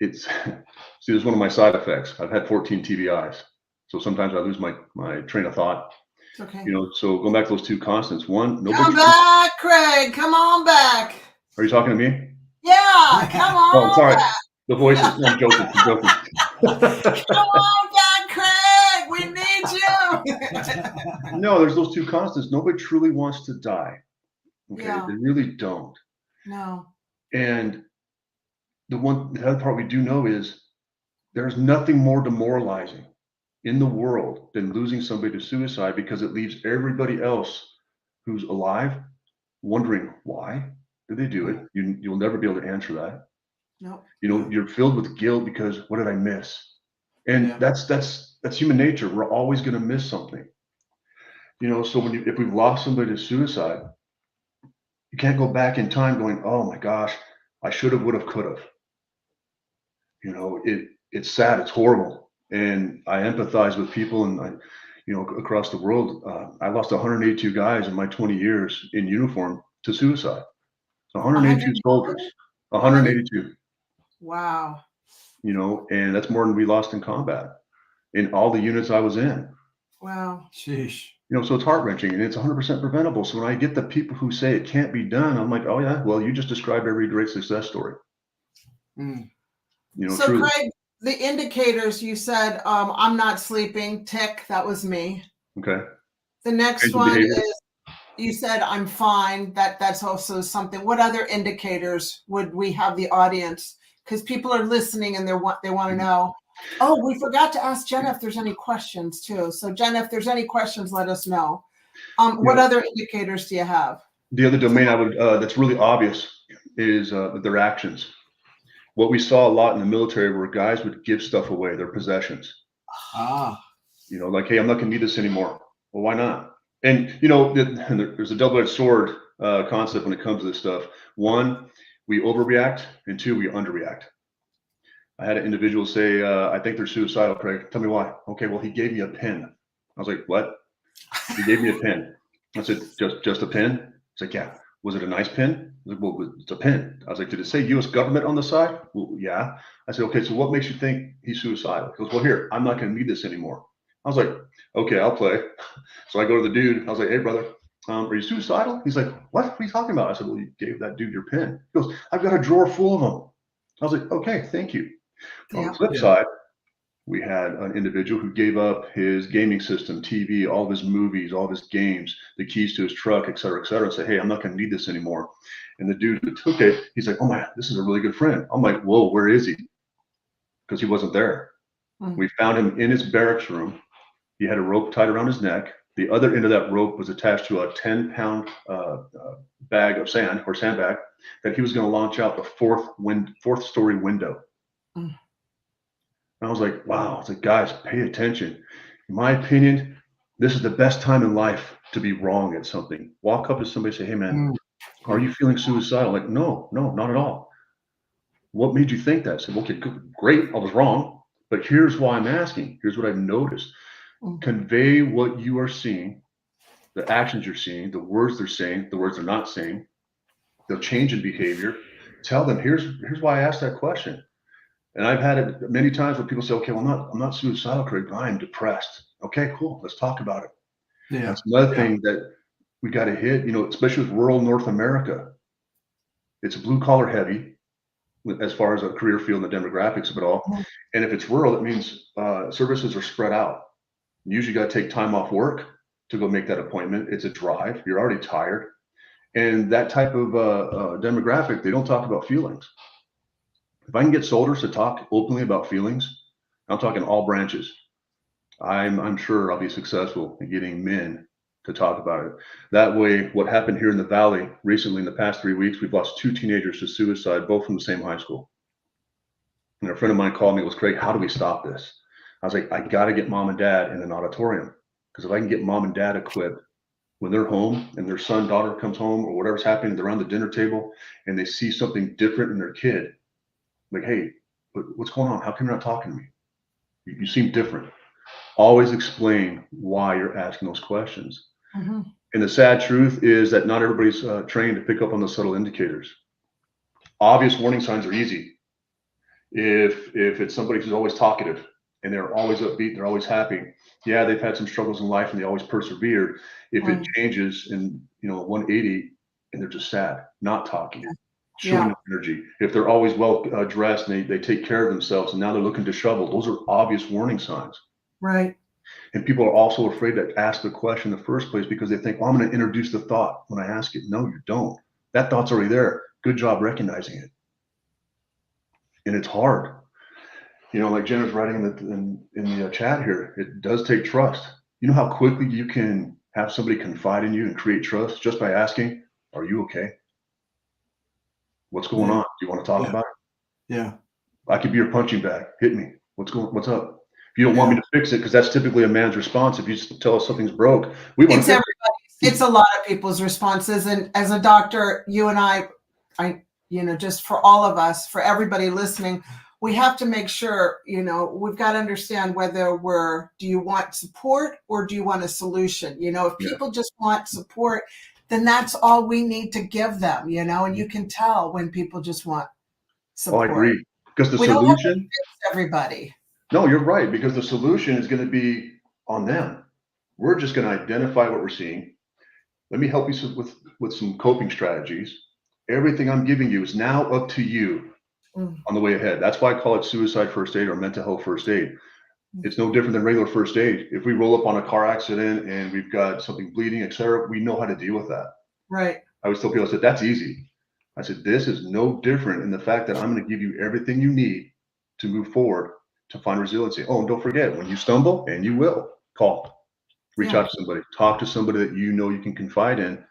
there's one of my side effects. I've had 14 TBIs, so sometimes I lose my train of thought. Okay. You know, so going back to those two constants. One, come back, Craig. Come on back. Are you talking to me? Yeah, come on. Oh, sorry. Back. The voice is. I'm joking. Come on back, Craig. We need you. No, there's those two constants. Nobody truly wants to die. Okay, yeah. They really don't. No. And the other part we do know is there's nothing more demoralizing in the world than losing somebody to suicide, because it leaves everybody else who's alive wondering, why did they do it? You'll never be able to answer that. No. You know, you're filled with guilt because what did I miss? And that's human nature. We're always going to miss something. You know, so if we've lost somebody to suicide, you can't go back in time going, oh my gosh, I should have, would have, could have. You know, it's sad, it's horrible. And I empathize with people, and across the world. I lost 182 guys in my 20 years in uniform to suicide. 182 soldiers, 182. Wow. You know, and that's more than we lost in combat in all the units I was in. Wow. Sheesh. You know, so it's heart-wrenching, and it's 100% preventable. So when I get the people who say it can't be done, I'm like, oh yeah, well, you just described every great success story. You know, so truly. Craig, the indicators you said, I'm not sleeping, tick, that was me. Okay. The next one is, you said I'm fine. That's also something. What other indicators would we have the audience? Because people are listening and they want to know. Oh, we forgot to ask Jenna if there's any questions too. So Jenna, if there's any questions, let us know. What other indicators do you have? The other domain I would that's really obvious is their actions. What we saw a lot in the military were guys would give stuff away, their possessions. You know, like, hey, I'm not gonna need this anymore. Well, why not? And you know, there's a double-edged sword concept when it comes to this stuff. One, we overreact, and two, we underreact. I had an individual say, I think they're suicidal, Craig. Tell me why. Okay, well, he gave me a pen. I was like, what? He gave me a pen. I said, just a pen? He's like, yeah. Was it a nice pen? I was like, well, it's a pen. I was like, did it say U.S. government on the side? Well, yeah. I said, okay, so what makes you think he's suicidal? He goes, well, here, I'm not going to need this anymore. I was like, okay, I'll play. So I go to the dude. I was like, hey, brother, are you suicidal? He's like, what are you talking about? I said, well, you gave that dude your pen. He goes, I've got a drawer full of them. I was like, okay, thank you. On the flip side, we had an individual who gave up his gaming system, TV, all of his movies, all of his games, the keys to his truck, et cetera, and said, hey, I'm not going to need this anymore. And the dude who took it, he's like, oh my, this is a really good friend. I'm like, whoa, where is he? Because he wasn't there. We found him in his barracks room. He had a rope tied around his neck. The other end of that rope was attached to a 10-pound bag of sand or sandbag that he was going to launch out the fourth story window. And I was like, wow. I was like, guys, pay attention. In my opinion, this is the best time in life to be wrong at something. Walk up to somebody and say, hey, man, are you feeling suicidal? Like, no, not at all. What made you think that? I said, okay, great. I was wrong. But here's why I'm asking. Here's what I've noticed. Convey what you are seeing, the actions you're seeing, the words they're saying, the words they're not saying. They'll change in behavior. Tell them, here's why I asked that question. And I've had it many times where people say, okay, well, I'm not suicidal, Craig, but I'm depressed. Okay, cool. Let's talk about it. Yeah. That's another thing that we got to hit, you know, especially with rural North America. It's blue collar heavy as far as a career field and the demographics of it all. And if it's rural, it means services are spread out. You usually got to take time off work to go make that appointment. It's a drive. You're already tired. And that type of demographic, they don't talk about feelings. If I can get soldiers to talk openly about feelings, I'm talking all branches, I'm sure I'll be successful in getting men to talk about it. That way, what happened here in the Valley recently in the past 3 weeks, we've lost 2 teenagers to suicide, both from the same high school. And a friend of mine called me and goes, Craig, how do we stop this? I was like, I got to get mom and dad in an auditorium, because if I can get mom and dad equipped when they're home and their son, daughter comes home or whatever's happening, they're around the dinner table and they see something different in their kid. Like, hey, what's going on? How come you're not talking to me? You seem different. Always explain why you're asking those questions. And the sad truth is that not everybody's trained to pick up on the subtle indicators. Obvious warning signs are easy. If it's somebody who's always talkative and they're always upbeat, they're always happy. Yeah, they've had some struggles in life and they always persevered. If it changes in 180 and they're just sad, not talking, showing no energy. If they're always well dressed and they take care of themselves and now they're looking disheveled, those are obvious warning signs. Right. And people are also afraid to ask the question in the first place because they think, well, I'm going to introduce the thought when I ask it. No, you don't. That thought's already there. Good job recognizing it. And it's hard. You know, like Jenna's writing in the chat here, it does take trust. You know how quickly you can have somebody confide in you and create trust just by asking, are you okay? What's going on? Do you want to talk about it? Yeah. I could be your punching bag. Hit me. What's up? If you don't want me to fix it, because that's typically a man's response. If you just tell us something's broke, we want to fix it. It's a lot of people's responses. And as a doctor, you and I, just for all of us, for everybody listening, we have to make sure, we've got to understand whether do you want support or do you want a solution? If people just want support, then that's all we need to give them, and you can tell when people just want support. Oh, I agree. Because the solution, don't have to fix everybody. No, you're right. Because the solution is going to be on them. We're just going to identify what we're seeing. Let me help you with some coping strategies. Everything I'm giving you is now up to you on the way ahead. That's why I call it suicide first aid or mental health first aid. It's no different than regular first aid. If we roll up on a car accident and we've got something bleeding, et cetera, we know how to deal with that. Right. I always tell people, I said, that's easy. I said, this is no different in the fact that I'm going to give you everything you need to move forward to find resiliency. Oh, and don't forget, when you stumble, and you will, call, reach out to somebody, talk to somebody that you know you can confide in.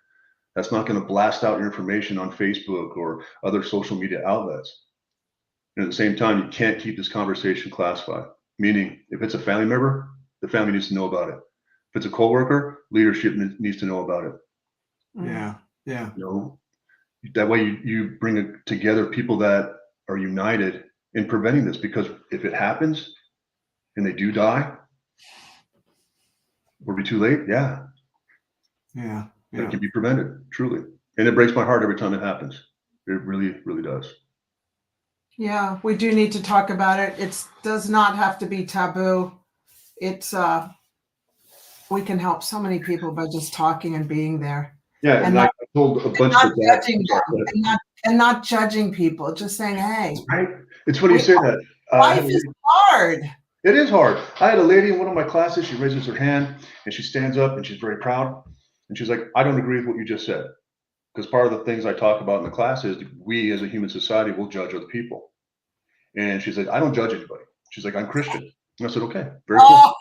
That's not going to blast out your information on Facebook or other social media outlets. And at the same time, you can't keep this conversation classified. Meaning, if it's a family member, the family needs to know about it. If it's a coworker, leadership needs to know about it. Yeah. You know, that way you bring together people that are united in preventing this. Because if it happens and they do die, will it be too late? Yeah. It can be prevented, truly. And it breaks my heart every time it happens. It really, really does. Yeah, we do need to talk about it. It does not have to be taboo. It's we can help so many people by just talking and being there. Yeah, and I told a bunch of them and not judging people, just saying, hey. Right? It's funny you say that. Life is hard. It is hard. I had a lady in one of my classes, she raises her hand and she stands up and she's very proud. And she's like, I don't agree with what you just said. Because part of the things I talk about in the class is we as a human society will judge other people. And she's like, I don't judge anybody. She's like, I'm Christian. And I said, okay, very cool.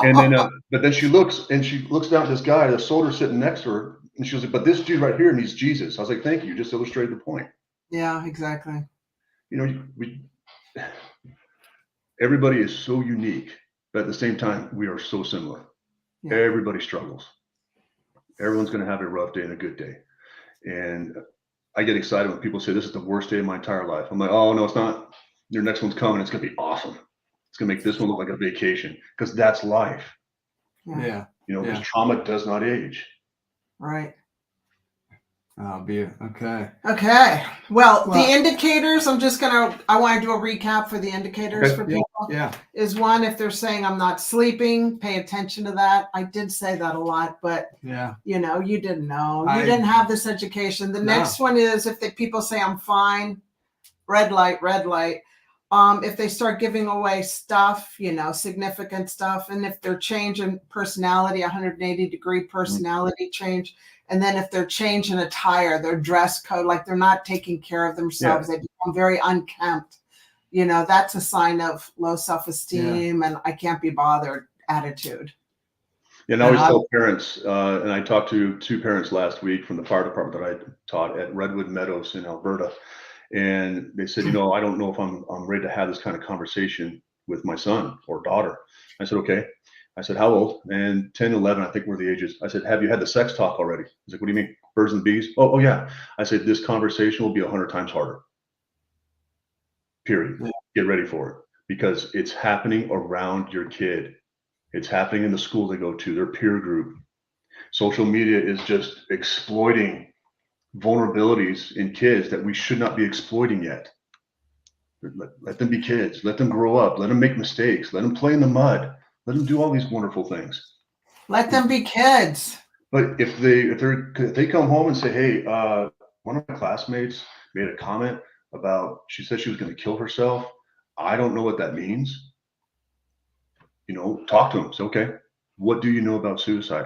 And then, but then she looks down at this guy, the soldier sitting next to her, and she was like, but this dude right here needs Jesus. I was like, thank you. You just illustrated the point. Yeah, exactly. You know, everybody is so unique, but at the same time, we are so similar. Yeah. Everybody struggles. Everyone's going to have a rough day and a good day. And I get excited when people say, this is the worst day of my entire life. I'm like, oh, no, it's not. Your next one's coming. It's going to be awesome. It's going to make this one look like a vacation, because that's life. Yeah. You know, because trauma does not age. Right. Okay. Okay. Well, the indicators, I want to do a recap for the indicators for people. Yeah. Is one, if they're saying I'm not sleeping, pay attention to that. I did say that a lot, but you know, you didn't know. You didn't have this education. The next one is if people say I'm fine, red light, red light. If they start giving away stuff, you know, significant stuff, and if they're changing personality, 180-degree personality change, and then if they're changing attire, their dress code, like they're not taking care of themselves, they become very unkempt, you know, that's a sign of low self-esteem and I can't be bothered attitude. Yeah, and I always tell parents, and I talked to 2 parents last week from the fire department that I taught at Redwood Meadows in Alberta. And they said, you know, I don't know if I'm ready to have this kind of conversation with my son or daughter. I said, okay. I said, how old? And 10, 11, I think were the ages. I said, have you had the sex talk already? He's like, what do you mean? Birds and bees? Oh yeah. I said, this conversation will be 100 times harder. Period. Yeah. Get ready for it, because it's happening around your kid. It's happening in the school they go to, their peer group. Social media is just exploiting vulnerabilities in kids that we should not be exploiting yet. Let them be kids. Let them grow up. Let them make mistakes. Let them play in the mud. Let them do all these wonderful things. Let them be kids. But if they come home and say, hey, one of my classmates made a comment about, she said she was going to kill herself. I don't know what that means. You know, talk to them. Say, okay, what do you know about suicide?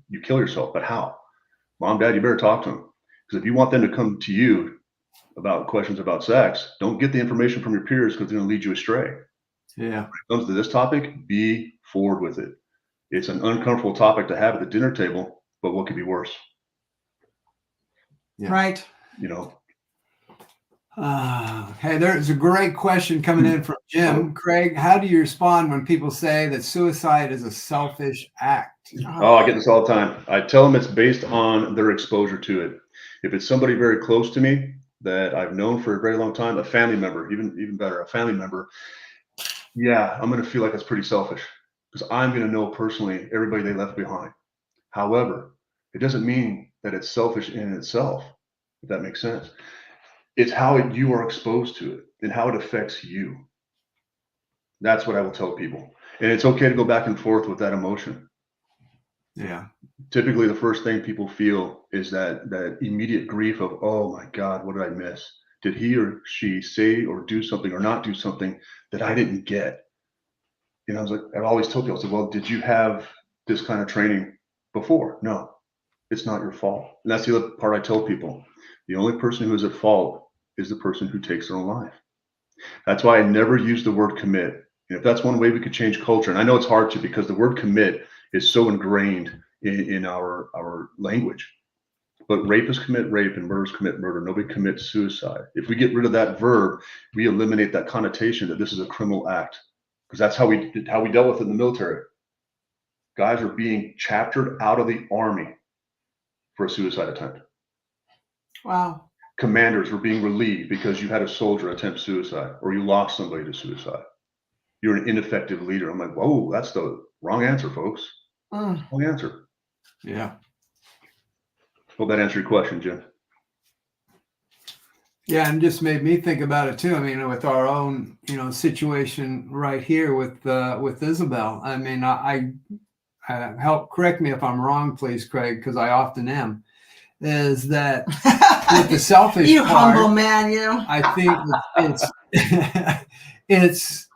You kill yourself, but how? Mom, Dad, you better talk to them. Because if you want them to come to you about questions about sex, don't get the information from your peers, because they're going to lead you astray. Yeah. When it comes to this topic, be forward with it. It's an uncomfortable topic to have at the dinner table, but what could be worse? Yeah. Right. You know. Hey, there's a great question coming in from Jim. Craig, how do you respond when people say that suicide is a selfish act? Oh, I get this all the time. I tell them it's based on their exposure to it. If it's somebody very close to me that I've known for a very long time, a family member, even better, a family member, yeah, I'm going to feel like it's pretty selfish, because I'm going to know personally everybody they left behind. However, it doesn't mean that it's selfish in itself, if that makes sense. It's how you are exposed to it and how it affects you. That's what I will tell people. And it's okay to go back and forth with that emotion. Yeah. Typically, the first thing people feel is that immediate grief of, oh my God, what did I miss? Did he or she say or do something or not do something that I didn't get? You know, I was like, I've always told people, I said, well, did you have this kind of training before? No, it's not your fault. And that's the other part I tell people. The only person who is at fault is the person who takes their own life. That's why I never use the word commit. And if that's one way we could change culture, and I know it's hard to because the word commit is so ingrained in our language. But rapists commit rape and murderers commit murder. Nobody commits suicide. If we get rid of that verb, we eliminate that connotation that this is a criminal act, because that's how we dealt with it in the military. Guys are being chaptered out of the army for a suicide attempt. Wow. Commanders were being relieved because you had a soldier attempt suicide or you lost somebody to suicide. You're an ineffective leader. I'm like, whoa, that's the wrong answer, folks. Wrong answer. Yeah. Hope that answered your question, Jim. Yeah, and just made me think about it too. I mean, with our own, situation right here with Isabel. I mean, I help correct me if I'm wrong, please, Craig, because I often am. Is that with the selfish you part, humble man, you. I think it's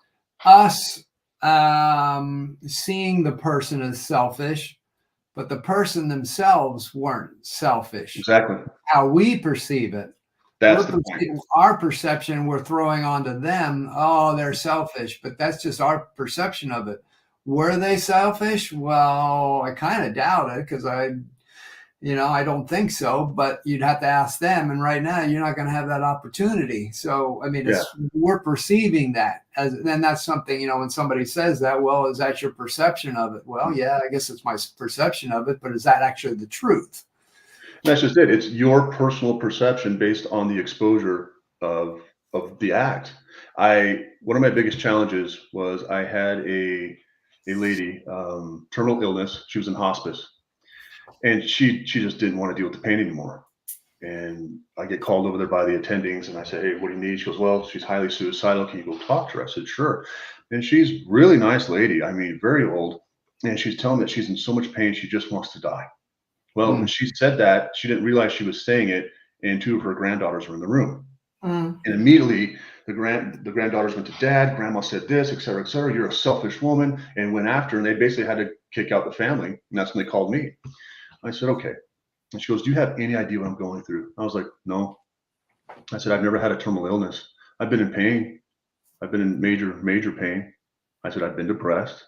us seeing the person as selfish, but the person themselves weren't selfish. Exactly. How we perceive it. That's the point. Our perception we're throwing onto them. Oh, they're selfish, but that's just our perception of it. Were they selfish? Well, I kind of doubt it because I don't think so, but you'd have to ask them. And right now you're not going to have that opportunity. So, I mean, we're perceiving that and that's something, when somebody says that, well, is that your perception of it? Well, yeah, I guess it's my perception of it, but is that actually the truth? That's just it. It's your personal perception based on the exposure of the act. One of my biggest challenges was I had a lady, terminal illness. She was in hospice. And she just didn't want to deal with the pain anymore. And I get called over there by the attendings and I say, hey, what do you need? She goes, well, she's highly suicidal. Can you go talk to her? I said, sure. And she's a really nice lady. I mean, very old. And she's telling me that she's in so much pain, she just wants to die. Well, when she said that, she didn't realize she was saying it. And two of her granddaughters were in the room. And immediately the granddaughters went to dad. Grandma said this, et cetera, et cetera. You're a selfish woman. And went after her. And they basically had to kick out the family. And that's when they called me. I said, okay. And she goes, do you have any idea what I'm going through? I was like, no. I said, I've never had a terminal illness. I've been in pain. I've been in major, major pain. I said, I've been depressed.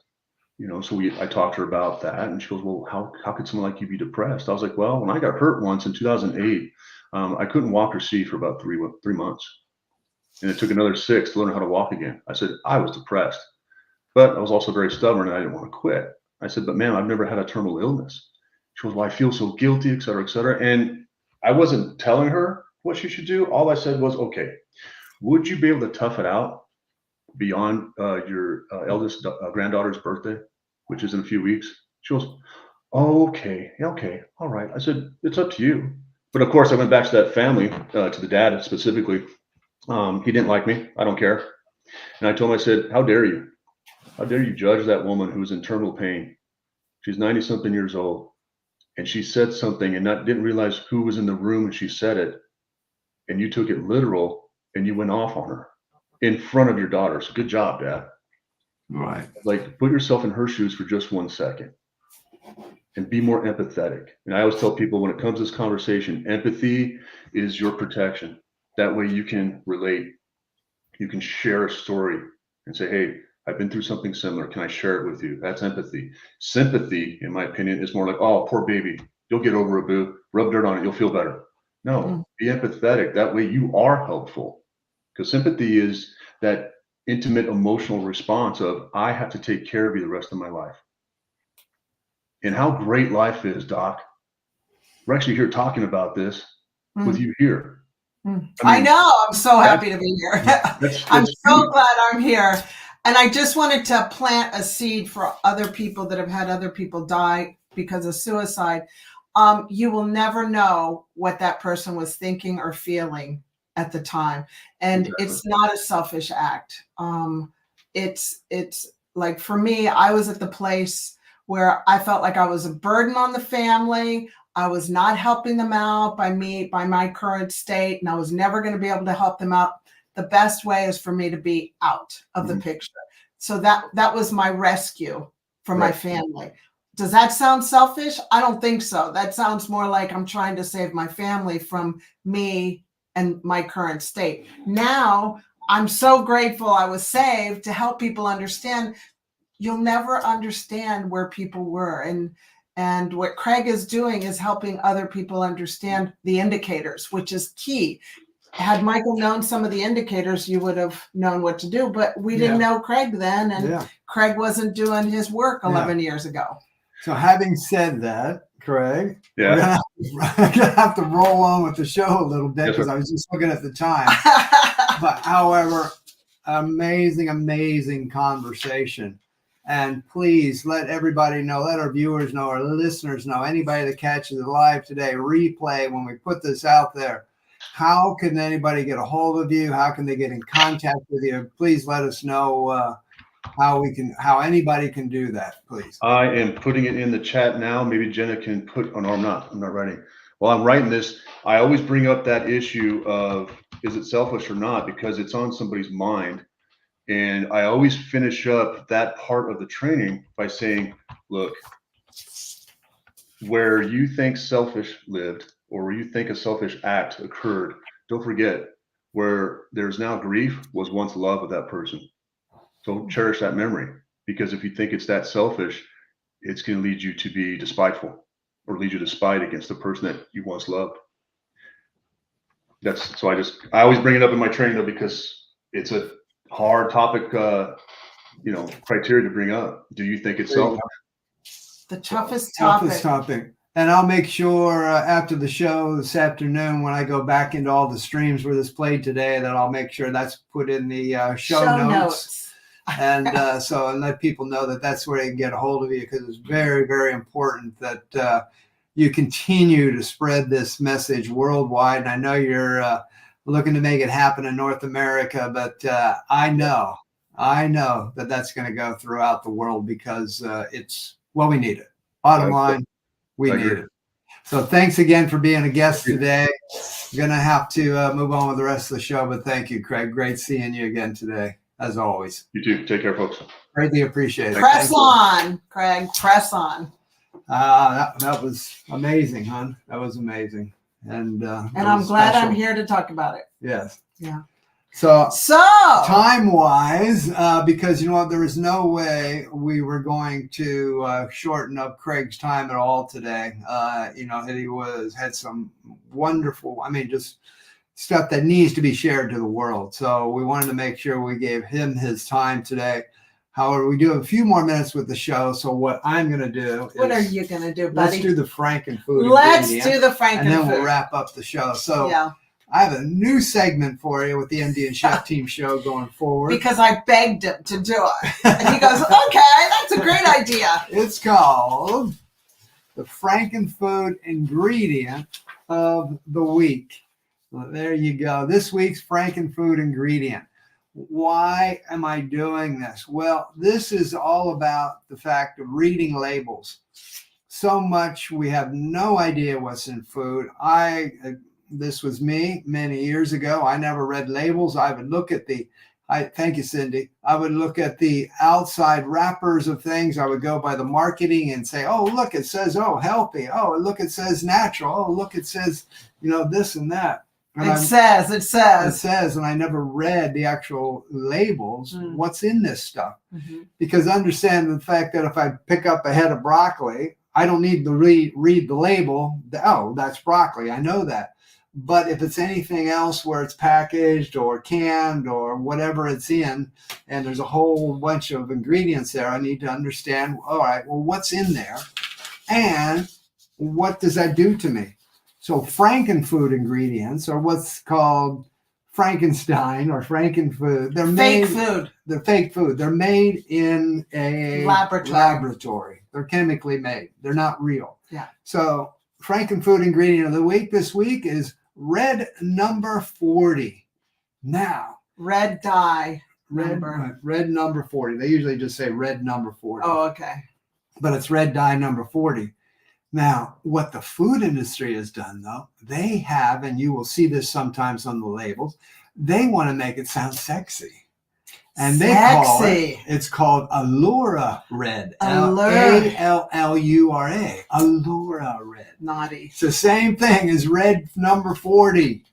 So I talked to her about that. And she goes, well, how could someone like you be depressed? I was like, well, when I got hurt once in 2008, I couldn't walk or see for about three months. And it took another 6 to learn how to walk again. I said, I was depressed, but I was also very stubborn and I didn't want to quit. I said, but ma'am, I've never had a terminal illness. She goes, well, I feel so guilty, et cetera, et cetera. And I wasn't telling her what she should do. All I said was, okay, would you be able to tough it out beyond your eldest granddaughter's birthday, which is in a few weeks? She goes, oh, okay, all right. I said, it's up to you. But of course, I went back to that family, to the dad specifically. He didn't like me. I don't care. And I told him, I said, how dare you? How dare you judge that woman who's in terminal pain? She's 90-something years old. And she said something and didn't realize who was in the room when she said it. And you took it literal and you went off on her in front of your daughters. Good job, Dad. Right. Like, put yourself in her shoes for just 1 second and be more empathetic. And I always tell people when it comes to this conversation, empathy is your protection. That way you can relate. You can share a story and say, hey, I've been through something similar. Can I share it with you? That's empathy. Sympathy, in my opinion, is more like, oh, poor baby. You'll get over it, boo. Rub dirt on it. You'll feel better. No, be empathetic. That way you are helpful. Because sympathy is that intimate emotional response of, I have to take care of you the rest of my life. And how great life is, Doc. We're actually here talking about this with you here. I know. I'm so happy to be here. I'm so glad I'm here. And I just wanted to plant a seed for other people that have had other people die because of suicide. You will never know what that person was thinking or feeling at the time. And It's not a selfish act. It's like, for me, I was at the place where I felt like I was a burden on the family. I was not helping them out by my current state, and I was never going to be able to help them out. The best way is for me to be out of the picture. So that was my rescue for my family. Does that sound selfish? I don't think so. That sounds more like I'm trying to save my family from me and my current state. Now I'm so grateful I was saved to help people understand. You'll never understand where people were. And what Craig is doing is helping other people understand the indicators, which is key. Had Michael known some of the indicators, you would have known what to do, but we didn't know Craig then, and Craig wasn't doing his work 11 years ago. So having said that, Craig, we're gonna have to roll on with the show a little bit because I was just looking at the time. But however, amazing conversation. And please let everybody know, let our viewers know, our listeners know, anybody that catches it live today, replay when we put this out there. How can anybody get a hold of you? How can they get in contact with you? Please let us know how anybody can do that, please. I am putting it in the chat now. Maybe Jenna can put, oh no, I'm not writing. While I'm writing this, I always bring up that issue of, is it selfish or not? Because it's on somebody's mind. And I always finish up that part of the training by saying, look, where you think selfish lived or where you think a selfish act occurred, don't forget where there's now grief was once love of that person. So cherish that memory, because if you think it's that selfish, it's going to lead you to be despiteful or lead you to spite against the person that you once loved. That's so I always bring it up in my training though, because it's a hard topic, criteria to bring up. Do you think it's selfish? The toughest topic. And I'll make sure after the show this afternoon, when I go back into all the streams where this played today, that I'll make sure that's put in the show notes. And and let people know that that's where they can get a hold of you, because it's very, very important that you continue to spread this message worldwide. And I know you're looking to make it happen in North America, but I know that that's going to go throughout the world because we need it. Bottom line, we need it. So thanks again for being a guest today. I'm going to have to move on with the rest of the show, but thank you, Craig. Great seeing you again today, as always. You too. Take care, folks. Greatly appreciate it. Press on, Craig. Press on. That was amazing, hon. That was amazing. And I'm glad I'm here to talk about it. Yes. Yeah. So time-wise, because you know what, there was no way we were going to shorten up Craig's time at all today. He had some wonderful, just stuff that needs to be shared to the world. So we wanted to make sure we gave him his time today. However, we do have a few more minutes with the show. So what I'm going to do is... What are you going to do, buddy? Let's do the Frankenfood. Let's do the Frankenfood. And then we'll wrap up the show. So I have a new segment for you with the MD and Chef Team show going forward. Because I begged him to do it. And he goes, okay, that's a great idea. It's called the Frankenfood Ingredient of the Week. Well, there you go. This week's Frankenfood Ingredient. Why am I doing this? Well, this is all about the fact of reading labels. So much we have no idea what's in food. This was me many years ago. I never read labels. I would look at thank you, Cindy. I would look at the outside wrappers of things. I would go by the marketing and say, oh, look, it says, healthy. Oh, look, it says natural. Oh, look, it says, this and that. And it says, and I never read the actual labels. What's in this stuff? Mm-hmm. Because understand the fact that if I pick up a head of broccoli, I don't need to read the label. Oh, that's broccoli. I know that. But if it's anything else where it's packaged or canned or whatever it's in, and there's a whole bunch of ingredients there, I need to understand, all right, well, what's in there? And what does that do to me? So Frankenfood ingredients are what's called Frankenstein or Frankenfood. They're fake food. They're fake food. They're made in a laboratory. They're chemically made. They're not real. Yeah. So Frankenfood ingredient of the week this week is red number 40. Now. Red dye. Red number 40. They usually just say red number 40. Oh, okay. But it's red dye number 40. Now, what the food industry has done, though, they have, and you will see this sometimes on the labels, they want to make it sound sexy. And it's called Allura Red. Allura. Allura Red. Naughty. It's the same thing as red number 40.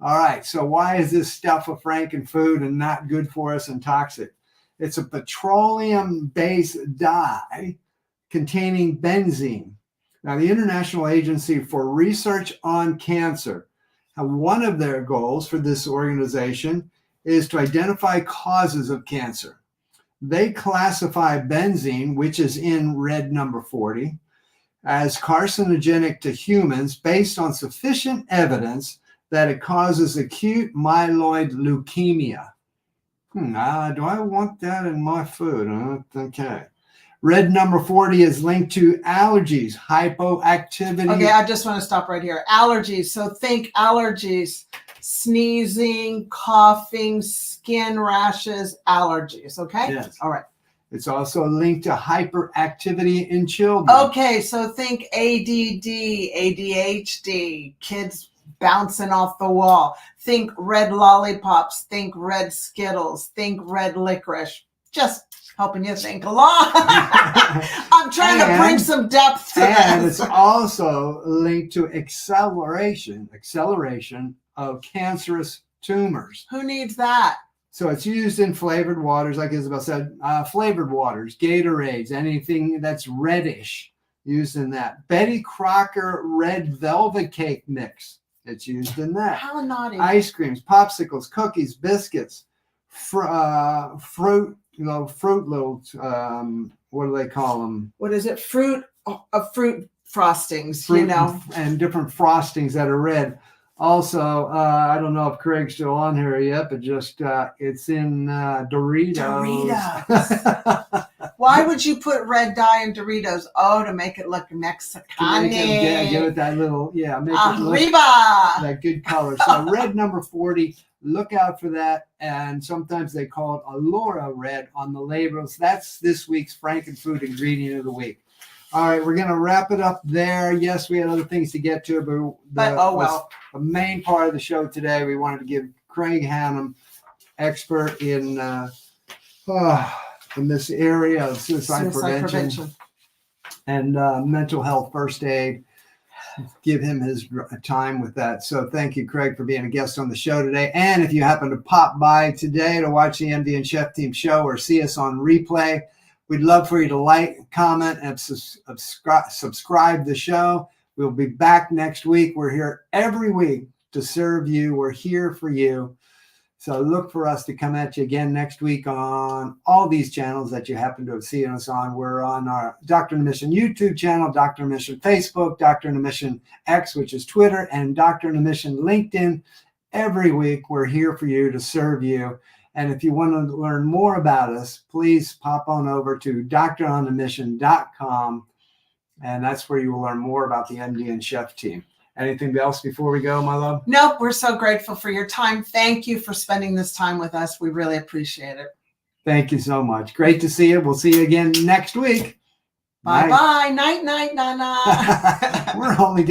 All right, so why is this stuff a frankenfood and not good for us and toxic? It's a petroleum-based dye containing benzene. Now, the International Agency for Research on Cancer, one of their goals for this organization is to identify causes of cancer. They classify benzene, which is in red number 40, as carcinogenic to humans based on sufficient evidence that it causes acute myeloid leukemia. Do I want that in my food? Okay. Red number 40 is linked to allergies, hypoactivity. Okay, I just want to stop right here. Allergies. So think allergies, sneezing, coughing, skin rashes, allergies. Okay? Yes. All right. It's also linked to hyperactivity in children. Okay, so think ADD, ADHD, kids bouncing off the wall. Think red lollipops, think red Skittles, think red licorice. Just helping you think along. I'm trying to bring some depth to this. And it's also linked to acceleration of cancerous tumors. Who needs that? So it's used in flavored waters, like Isabel said, flavored waters, Gatorades, anything that's reddish, used in that. Betty Crocker red velvet cake mix, it's used in that. How naughty. Ice creams, popsicles, cookies, biscuits, fruit loaves, what do they call them? What is it? Fruit frostings, and different frostings that are red. Also, I don't know if Craig's still on here yet, but just it's in Doritos. Doritos. Why would you put red dye in Doritos? Oh, to make it look Mexican. Give it that little, make it look Arriba. that good color. So red number 40, look out for that. And sometimes they call it Allura red on the labels. That's this week's Frankenfood ingredient of the week. All right, we're going to wrap it up there. Yes, we had other things to get to, but oh well. The main part of the show today, we wanted to give Craig Hannum, expert in this area of suicide prevention and mental health first aid, give him his time with that. So thank you, Craig, for being a guest on the show today. And if you happen to pop by today to watch the MD and Chef Team show or see us on replay, we'd love for you to like, comment, and subscribe the show. We'll be back next week. We're here every week to serve you. We're here for you. So look for us to come at you again next week on all these channels that you happen to have seen us on. We're on our Dr. on a Mission YouTube channel, Dr. on a Mission Facebook, Dr. on a Mission X, which is Twitter, and Dr. on a Mission LinkedIn. Every week, we're here for you to serve you. And if you want to learn more about us, please pop on over to dronamission.com. And that's where you will learn more about the MD and Chef Team. Anything else before we go, my love? Nope. We're so grateful for your time. Thank you for spending this time with us. We really appreciate it. Thank you so much. Great to see you. We'll see you again next week. Bye-bye. Night, night, na-na. We're only